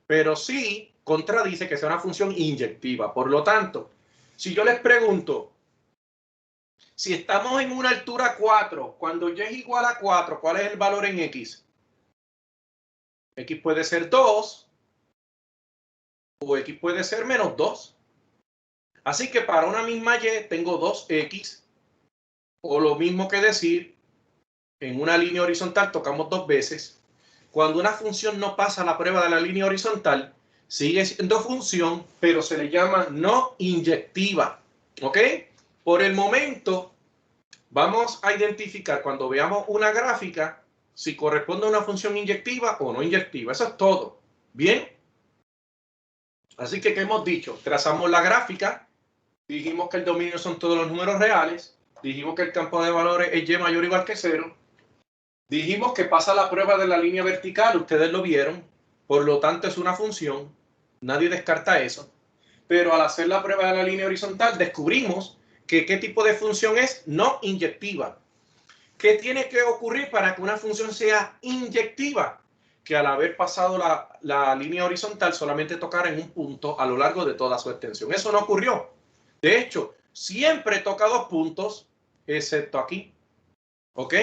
pero sí contradice que sea una función inyectiva. Por lo tanto, si yo les pregunto, si estamos en una altura 4, cuando Y es igual a 4, ¿cuál es el valor en X? X puede ser 2 o X puede ser menos 2. Así que para una misma Y tengo 2X, o lo mismo que decir, en una línea horizontal tocamos 2 veces. Cuando una función no pasa la prueba de la línea horizontal, sigue siendo función, pero se le llama no inyectiva. ¿Ok? Por el momento, vamos a identificar cuando veamos una gráfica si corresponde a una función inyectiva o no inyectiva. Eso es todo. ¿Bien? Así que, ¿qué hemos dicho? Trazamos la gráfica, dijimos que el dominio son todos los números reales, dijimos que el campo de valores es Y mayor o igual que 0, dijimos que pasa la prueba de la línea vertical, ustedes lo vieron, por lo tanto es una función, nadie descarta eso, pero al hacer la prueba de la línea horizontal descubrimos que qué tipo de función es no inyectiva. ¿Qué tiene que ocurrir para que una función sea inyectiva? que al haber pasado la línea horizontal solamente tocara en un punto a lo largo de toda su extensión. Eso no ocurrió. De hecho, siempre toca 2 puntos, excepto aquí. ¿Ok?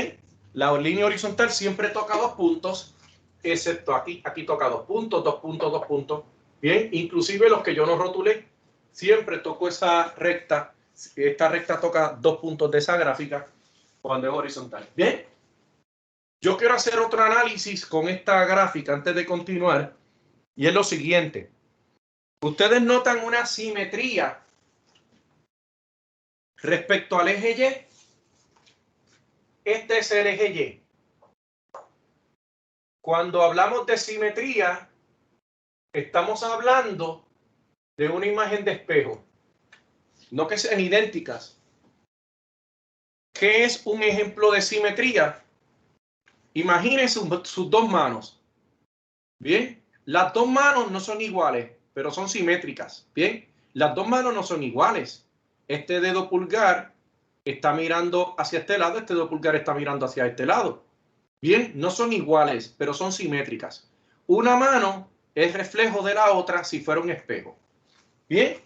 La línea horizontal siempre toca 2 puntos, excepto aquí. Aquí toca 2 puntos, 2 puntos, 2 puntos. Bien, inclusive los que yo no rotulé, siempre toco esa recta. Esta recta toca 2 puntos de esa gráfica cuando es horizontal. Bien. Yo quiero hacer otro análisis con esta gráfica antes de continuar, y es lo siguiente. Ustedes notan una simetría respecto al eje Y. Este es el eje Y. Cuando hablamos de simetría, estamos hablando de una imagen de espejo, no que sean idénticas. ¿Qué es un ejemplo de simetría? Imagínense sus 2 manos. Bien, las 2 manos no son iguales, pero son simétricas. Bien, las 2 manos no son iguales. Este dedo pulgar está mirando hacia este lado, este dedo pulgar está mirando hacia este lado. Bien, no son iguales, pero son simétricas. Una mano es reflejo de la otra si fuera un espejo. Bien,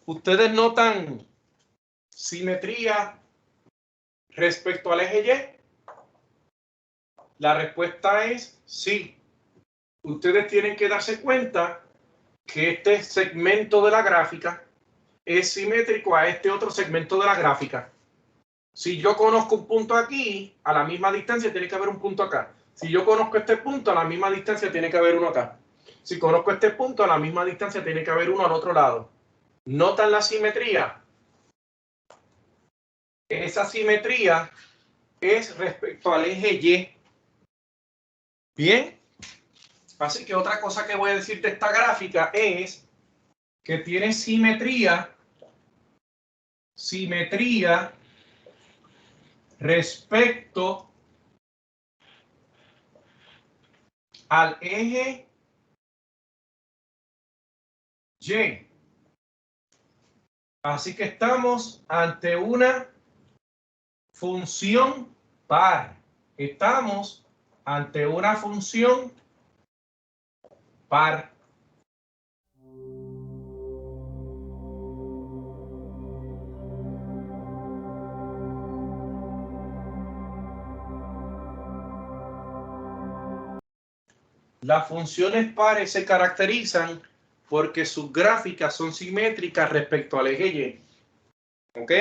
ustedes notan simetría respecto al eje Y. La respuesta es sí. Ustedes tienen que darse cuenta que este segmento de la gráfica es simétrico a este otro segmento de la gráfica. Si yo conozco un punto aquí, a la misma distancia tiene que haber un punto acá. Si yo conozco este punto, a la misma distancia tiene que haber uno acá. Si conozco este punto, a la misma distancia tiene que haber uno al otro lado. ¿Notan la simetría? Esa simetría es respecto al eje Y. Bien. Así que otra cosa que voy a decir de esta gráfica es que tiene simetría respecto al eje Y. Así que estamos ante una función par. Estamos ante una función par. Las funciones pares se caracterizan porque sus gráficas son simétricas respecto al eje Y. ¿Ok?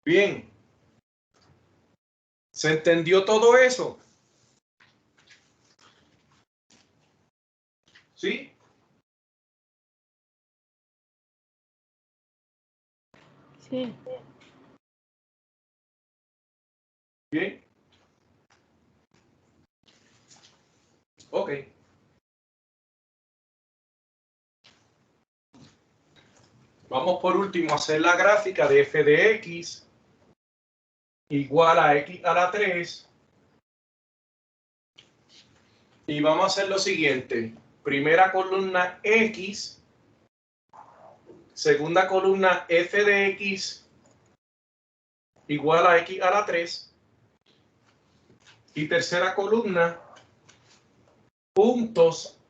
Bien. ¿Se entendió todo eso? ¿Sí? Sí. Bien. Ok. Vamos por último a hacer la gráfica de f de x igual a x a la 3. Y vamos a hacer lo siguiente. Primera columna x. Segunda columna f de x igual a x a la 3. Y tercera columna puntos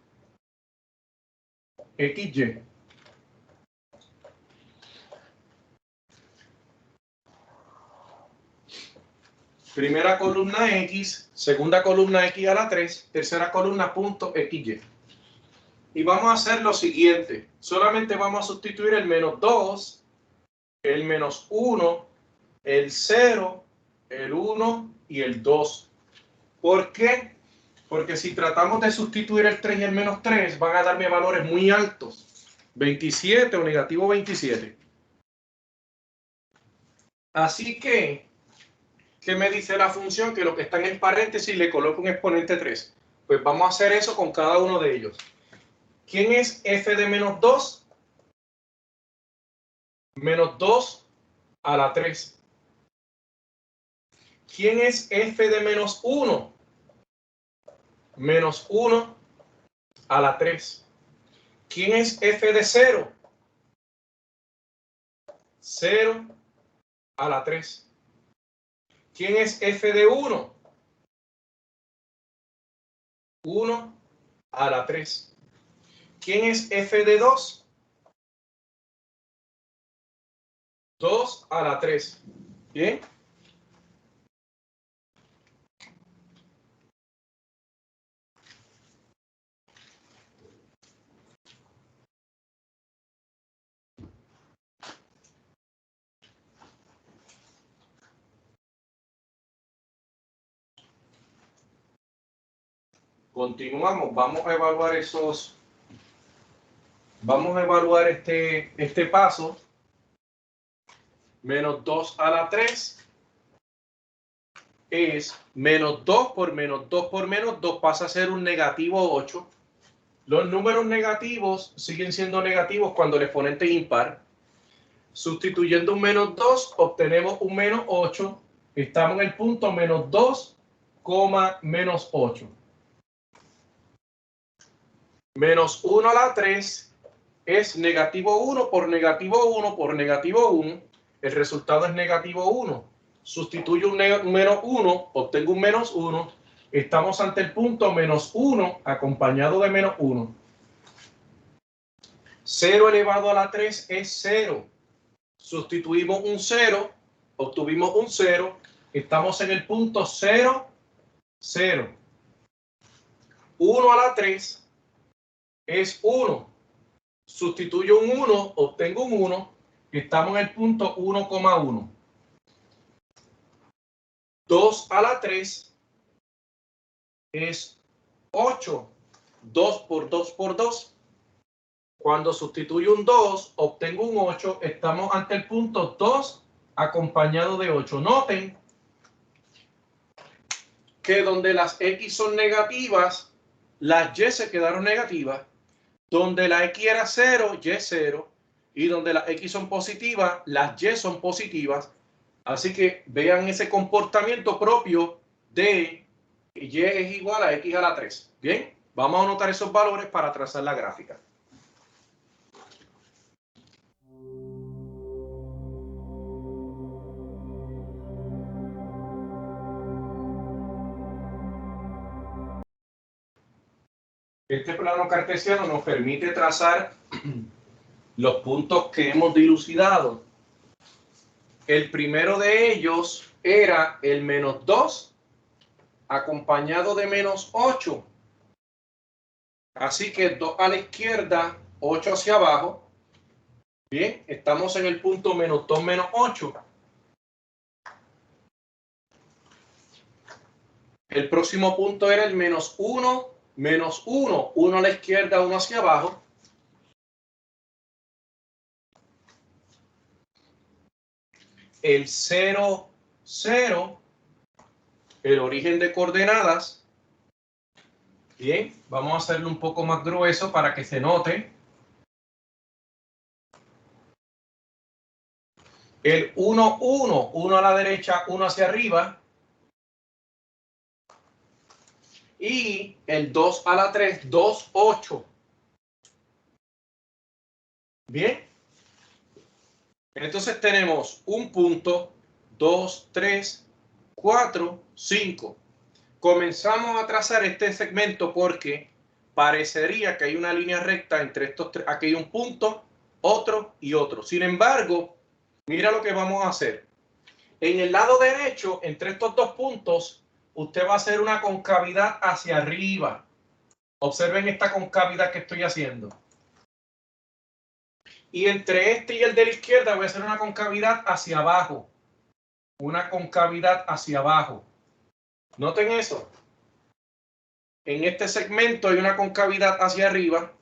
xy. Primera columna x, segunda columna x a la 3, tercera columna punto xy. Y vamos a hacer lo siguiente. Solamente vamos a sustituir el menos 2, el menos 1, el 0, el 1 y el 2. ¿Por qué? Porque si tratamos de sustituir el 3 y el menos 3, van a darme valores muy altos. 27 o negativo 27. Así que, ¿qué me dice la función? Que lo que está en el paréntesis le coloco un exponente 3. Pues vamos a hacer eso con cada uno de ellos. ¿Quién es f de menos 2? Menos 2 a la 3. ¿Quién es f de menos 1? Menos 1 a la 3. ¿Quién es f de 0? 0 a la 3. ¿Quién es f de 1? 1 a la 3. ¿Quién es f de 2? 2 a la 3. ¿Bien? Continuamos, vamos a evaluar este paso. Menos 2 a la 3 es menos 2 por menos 2 por menos 2 pasa a ser un negativo 8. Los números negativos siguen siendo negativos cuando el exponente es impar. Sustituyendo un menos 2 obtenemos un menos 8. Estamos en el punto menos 2, menos 8. Menos 1 a la 3 es negativo 1 por negativo 1 por negativo 1. El resultado es negativo 1. Sustituyo un menos 1, obtengo un menos 1. Estamos ante el punto menos 1 acompañado de menos 1. 0 elevado a la 3 es 0. Sustituimos un 0, obtuvimos un 0. Estamos en el punto 0, 0. 1 a la 3 es 1. Sustituyo un 1, obtengo un 1. Estamos en el punto 1,1. 2 a la 3 es 8. 2 por 2 por 2. Cuando sustituyo un 2, obtengo un 8. Estamos ante el punto 2 acompañado de 8. Noten que donde las X son negativas, las Y se quedaron negativas. Donde la X era 0, Y es 0. Y donde las X son positivas, las Y son positivas. Así que vean ese comportamiento propio de Y es igual a X a la 3. Bien, vamos a anotar esos valores para trazar la gráfica. Este plano cartesiano nos permite trazar los puntos que hemos dilucidado. El primero de ellos era el menos 2 acompañado de menos 8. Así que 2 a la izquierda, 8 hacia abajo. Bien, estamos en el punto menos 2 menos 8. El próximo punto era el menos 1 menos 1. 1 a la izquierda, 1 hacia abajo. El 0, 0. El origen de coordenadas. Bien, vamos a hacerlo un poco más grueso para que se note. El 1, 1. 1 a la derecha, 1 hacia arriba. Y el 2 a la 3, 2, 8. Bien. Entonces tenemos un punto, 2, 3, 4, 5. Comenzamos a trazar este segmento porque parecería que hay una línea recta entre estos tres. Aquí hay un punto, otro y otro. Sin embargo, mira lo que vamos a hacer. En el lado derecho, entre estos dos puntos, usted va a hacer una concavidad hacia arriba. Observen esta concavidad que estoy haciendo. Y entre este y el de la izquierda voy a hacer una concavidad hacia abajo. Una concavidad hacia abajo. Noten eso. En este segmento hay una concavidad hacia arriba,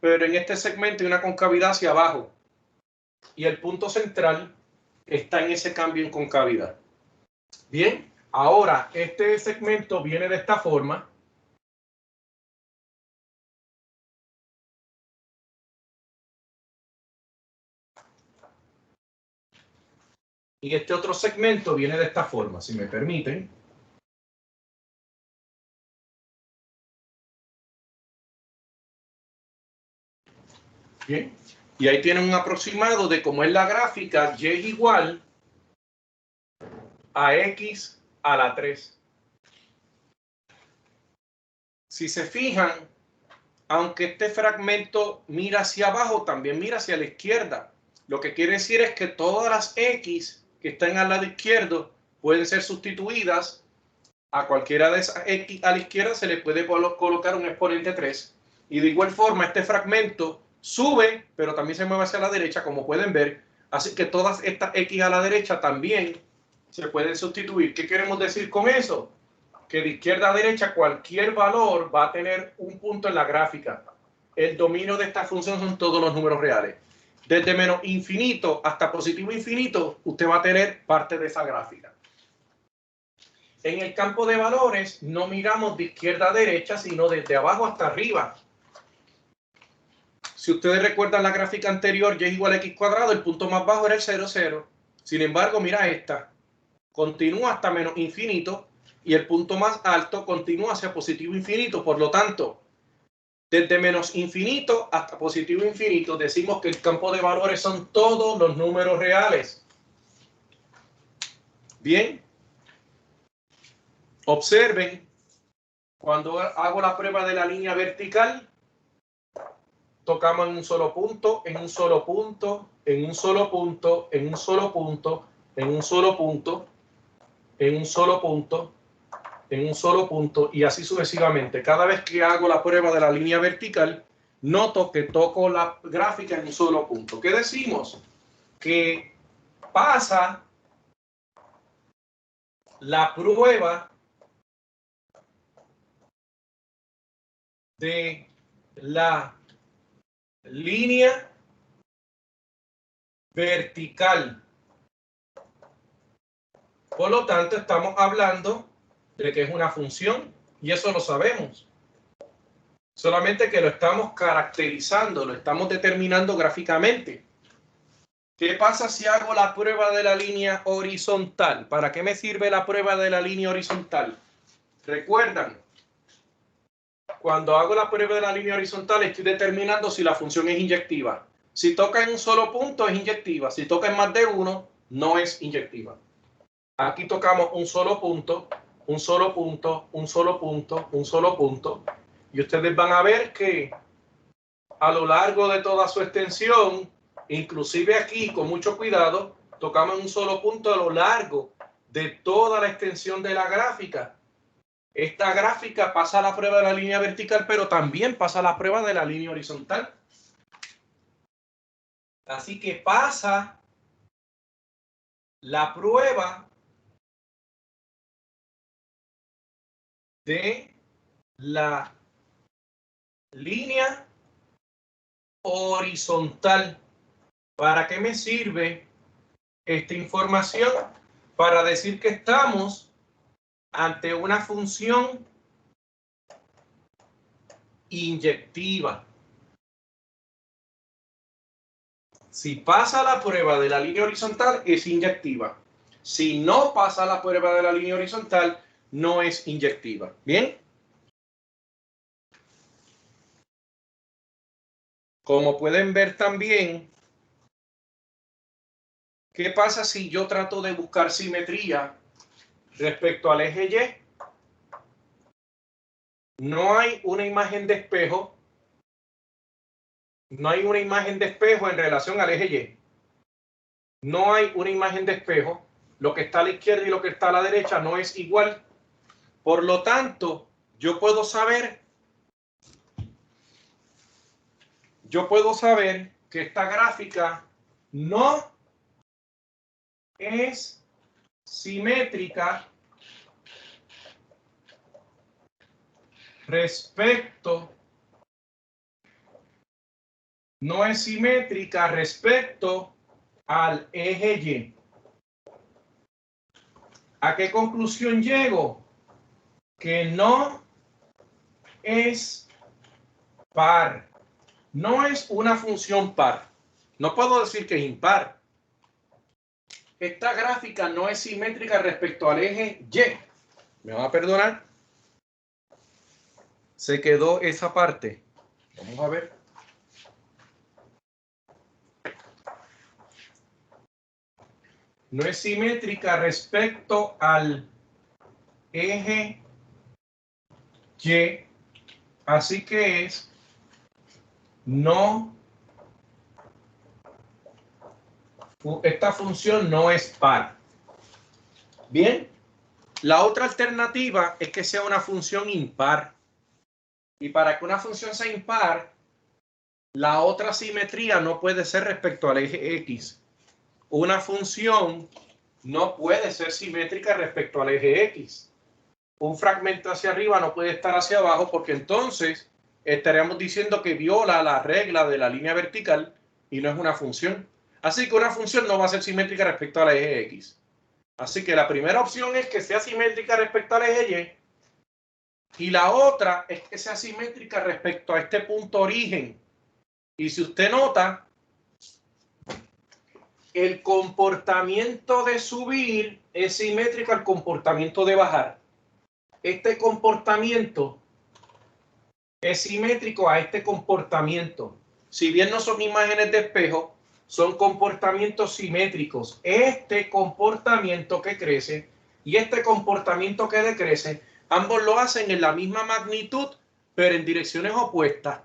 pero en este segmento hay una concavidad hacia abajo. Y el punto central está en ese cambio en concavidad. Bien, ahora este segmento viene de esta forma. Y este otro segmento viene de esta forma, si me permiten. Bien, y ahí tienen un aproximado de cómo es la gráfica. Y es igual a X a la 3. Si se fijan, aunque este fragmento mira hacia abajo, también mira hacia la izquierda. Lo que quiere decir es que todas las X que están al lado izquierdo pueden ser sustituidas. A cualquiera de esas X a la izquierda se le puede colocar un exponente 3. Y de igual forma, este fragmento sube, pero también se mueve hacia la derecha, como pueden ver. Así que todas estas X a la derecha también se pueden sustituir. ¿Qué queremos decir con eso? Que de izquierda a derecha cualquier valor va a tener un punto en la gráfica. El dominio de esta función son todos los números reales. Desde menos infinito hasta positivo infinito, usted va a tener parte de esa gráfica. En el campo de valores no miramos de izquierda a derecha, sino desde abajo hasta arriba. Si ustedes recuerdan la gráfica anterior, y es igual a x cuadrado, el punto más bajo era el 0, 0. Sin embargo, mira esta. Continúa hasta menos infinito y el punto más alto continúa hacia positivo infinito. Por lo tanto, desde menos infinito hasta positivo infinito, decimos que el campo de valores son todos los números reales. Bien. Observen, cuando hago la prueba de la línea vertical, tocamos en un solo punto, en un solo punto, en un solo punto, en un solo punto, en un solo punto, en un solo punto, en un solo punto, y así sucesivamente. Cada vez que hago la prueba de la línea vertical, noto que toco la gráfica en un solo punto. ¿Qué decimos? Que pasa la prueba de la línea vertical. Por lo tanto, estamos hablando de que es una función y eso lo sabemos. Solamente que lo estamos caracterizando, lo estamos determinando gráficamente. ¿Qué pasa si hago la prueba de la línea horizontal? ¿Para qué me sirve la prueba de la línea horizontal? ¿Recuerdan? Cuando hago la prueba de la línea horizontal estoy determinando si la función es inyectiva. Si toca en un solo punto es inyectiva. Si toca en más de uno, no es inyectiva. Aquí tocamos un solo punto, un solo punto, un solo punto, un solo punto. Y ustedes van a ver que a lo largo de toda su extensión, inclusive aquí con mucho cuidado, tocamos en un solo punto a lo largo de toda la extensión de la gráfica. Esta gráfica pasa la prueba de la línea vertical, pero también pasa la prueba de la línea horizontal. Así que pasa la prueba de la línea horizontal. ¿Para qué me sirve esta información? Para decir que estamos ante una función inyectiva. Si pasa la prueba de la línea horizontal, es inyectiva. Si no pasa la prueba de la línea horizontal, no es inyectiva. ¿Bien? Como pueden ver también, ¿qué pasa si yo trato de buscar simetría respecto al eje Y? No hay una imagen de espejo. No hay una imagen de espejo en relación al eje Y. No hay una imagen de espejo. Lo que está a la izquierda y lo que está a la derecha no es igual. Por lo tanto, yo puedo saber que esta gráfica no es simétrica respecto al eje Y. ¿A qué conclusión llego? Que no es par. No es una función par. No puedo decir que es impar. Esta gráfica no es simétrica respecto al eje Y. ¿Me van a perdonar? Se quedó esa parte. Vamos a ver. No es simétrica respecto al eje Y. Así que esta función no es par. Bien, la otra alternativa es que sea una función impar. Y para que una función sea impar, la otra simetría no puede ser respecto al eje X. Una función no puede ser simétrica respecto al eje X. Un fragmento hacia arriba no puede estar hacia abajo porque entonces estaríamos diciendo que viola la regla de la línea vertical y no es una función. Así que una función no va a ser simétrica respecto al eje X. Así que la primera opción es que sea simétrica respecto al eje Y. Y la otra es que sea simétrica respecto a este punto origen. Y si usted nota, el comportamiento de subir es simétrico al comportamiento de bajar. Este comportamiento es simétrico a este comportamiento. Si bien no son imágenes de espejo, son comportamientos simétricos. Este comportamiento que crece y este comportamiento que decrece, ambos lo hacen en la misma magnitud, pero en direcciones opuestas.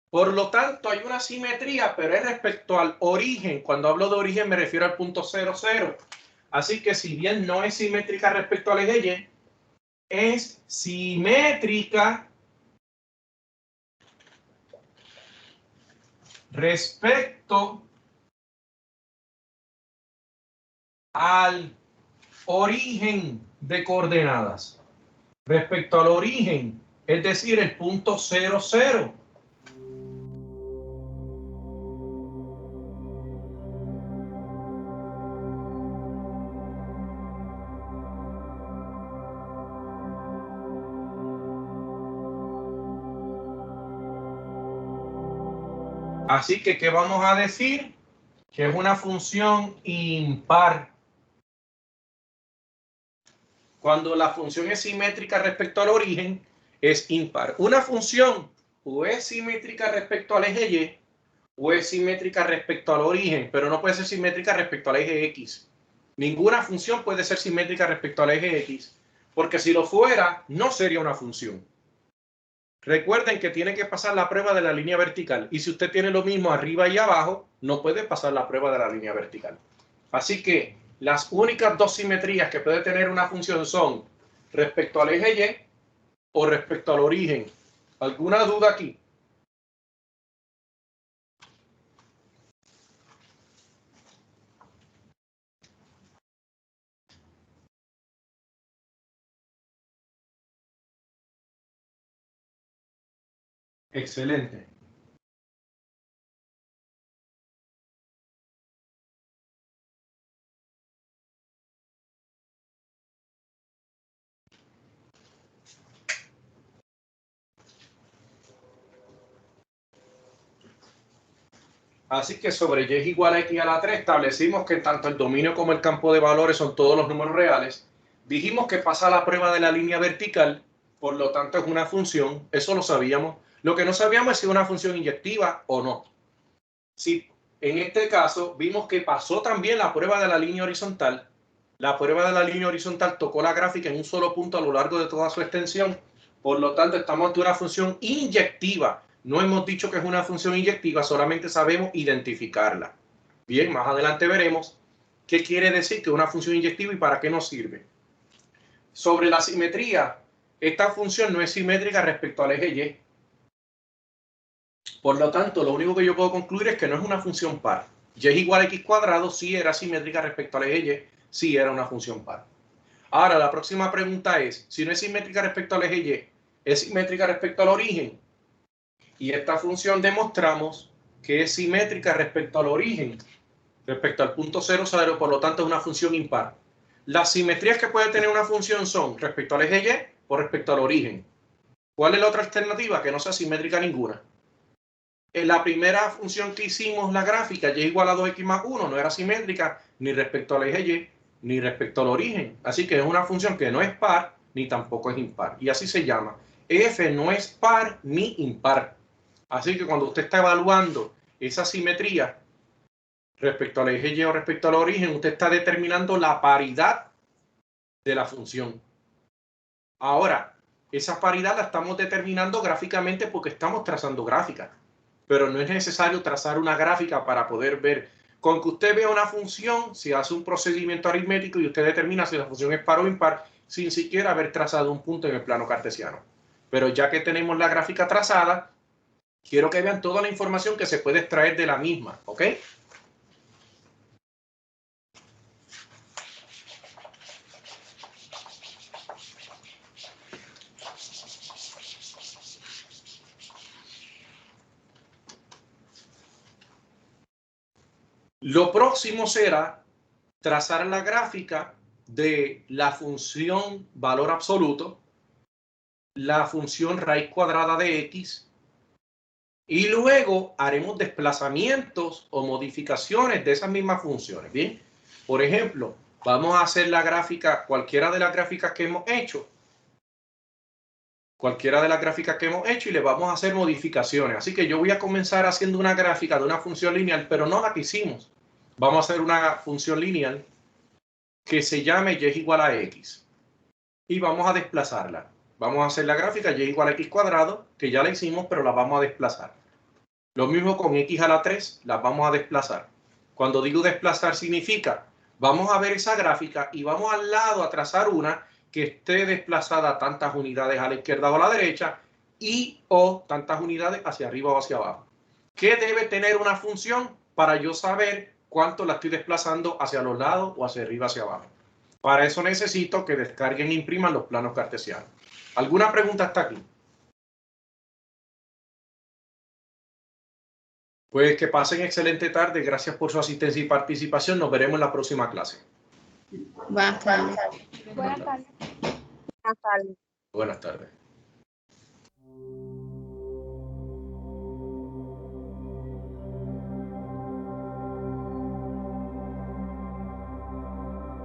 Por lo tanto, hay una simetría, pero es respecto al origen. Cuando hablo de origen me refiero al punto 0, 0. Así que si bien no es simétrica respecto al eje Y, es simétrica respecto al origen de coordenadas. Respecto al origen, es decir, el punto 0, 0. Así que, ¿qué vamos a decir? Que es una función impar. Cuando la función es simétrica respecto al origen, es impar. Una función o es simétrica respecto al eje Y o es simétrica respecto al origen, pero no puede ser simétrica respecto al eje X. Ninguna función puede ser simétrica respecto al eje X, porque si lo fuera, no sería una función. Recuerden que tiene que pasar la prueba de la línea vertical. Y si usted tiene lo mismo arriba y abajo, no puede pasar la prueba de la línea vertical. Así que las únicas dos simetrías que puede tener una función son respecto al eje Y o respecto al origen. ¿Alguna duda aquí? Excelente. Así que sobre Y es igual a X a la 3 establecimos que tanto el dominio como el campo de valores son todos los números reales. Dijimos que pasa la prueba de la línea vertical, por lo tanto es una función, eso lo sabíamos. Lo que no sabíamos es si es una función inyectiva o no. Si en este caso vimos que pasó también la prueba de la línea horizontal, la prueba de la línea horizontal tocó la gráfica en un solo punto a lo largo de toda su extensión, por lo tanto estamos ante una función inyectiva. No hemos dicho que es una función inyectiva, solamente sabemos identificarla. Bien, más adelante veremos qué quiere decir que es una función inyectiva y para qué nos sirve. Sobre la simetría, esta función no es simétrica respecto al eje Y. Por lo tanto, lo único que yo puedo concluir es que no es una función par. Y es igual a x cuadrado, sí era simétrica respecto al eje Y, sí era una función par. Ahora, la próxima pregunta es, si no es simétrica respecto al eje Y, ¿es simétrica respecto al origen? Y esta función demostramos que es simétrica respecto al origen, respecto al punto 0, 0, por lo tanto es una función impar. Las simetrías que puede tener una función son respecto al eje Y o respecto al origen. ¿Cuál es la otra alternativa? Que no sea simétrica ninguna. En la primera función que hicimos, la gráfica, y igual a 2x más 1, no era simétrica ni respecto al eje Y, ni respecto al origen. Así que es una función que no es par, ni tampoco es impar. Y así se llama. F no es par ni impar. Así que cuando usted está evaluando esa simetría respecto al eje Y o respecto al origen, usted está determinando la paridad de la función. Ahora, esa paridad la estamos determinando gráficamente porque estamos trazando gráficas, pero no es necesario trazar una gráfica para poder ver. Con que usted vea una función, se hace un procedimiento aritmético y usted determina si la función es par o impar sin siquiera haber trazado un punto en el plano cartesiano. Pero ya que tenemos la gráfica trazada, quiero que vean toda la información que se puede extraer de la misma, ¿ok? Lo próximo será trazar la gráfica de la función valor absoluto, la función raíz cuadrada de x, y luego haremos desplazamientos o modificaciones de esas mismas funciones. Bien, por ejemplo, vamos a hacer la gráfica, cualquiera de las gráficas que hemos hecho, y le vamos a hacer modificaciones. Así que yo voy a comenzar haciendo una gráfica de una función lineal, pero no la que hicimos. Vamos a hacer una función lineal que se llame y es igual a x. Y vamos a desplazarla. Vamos a hacer la gráfica y igual a x cuadrado, que ya la hicimos, pero la vamos a desplazar. Lo mismo con x a la 3, la vamos a desplazar. Cuando digo desplazar significa, vamos a ver esa gráfica y vamos al lado a trazar una que esté desplazada tantas unidades a la izquierda o a la derecha y o tantas unidades hacia arriba o hacia abajo. ¿Qué debe tener una función para yo saber cuánto la estoy desplazando hacia los lados o hacia arriba o hacia abajo? Para eso necesito que descarguen e impriman los planos cartesianos. ¿Alguna pregunta hasta aquí? Pues que pasen excelente tarde. Gracias por su asistencia y participación. Nos veremos en la próxima clase. Buenas tardes. Buenas tardes. Buenas tardes. Buenas tardes.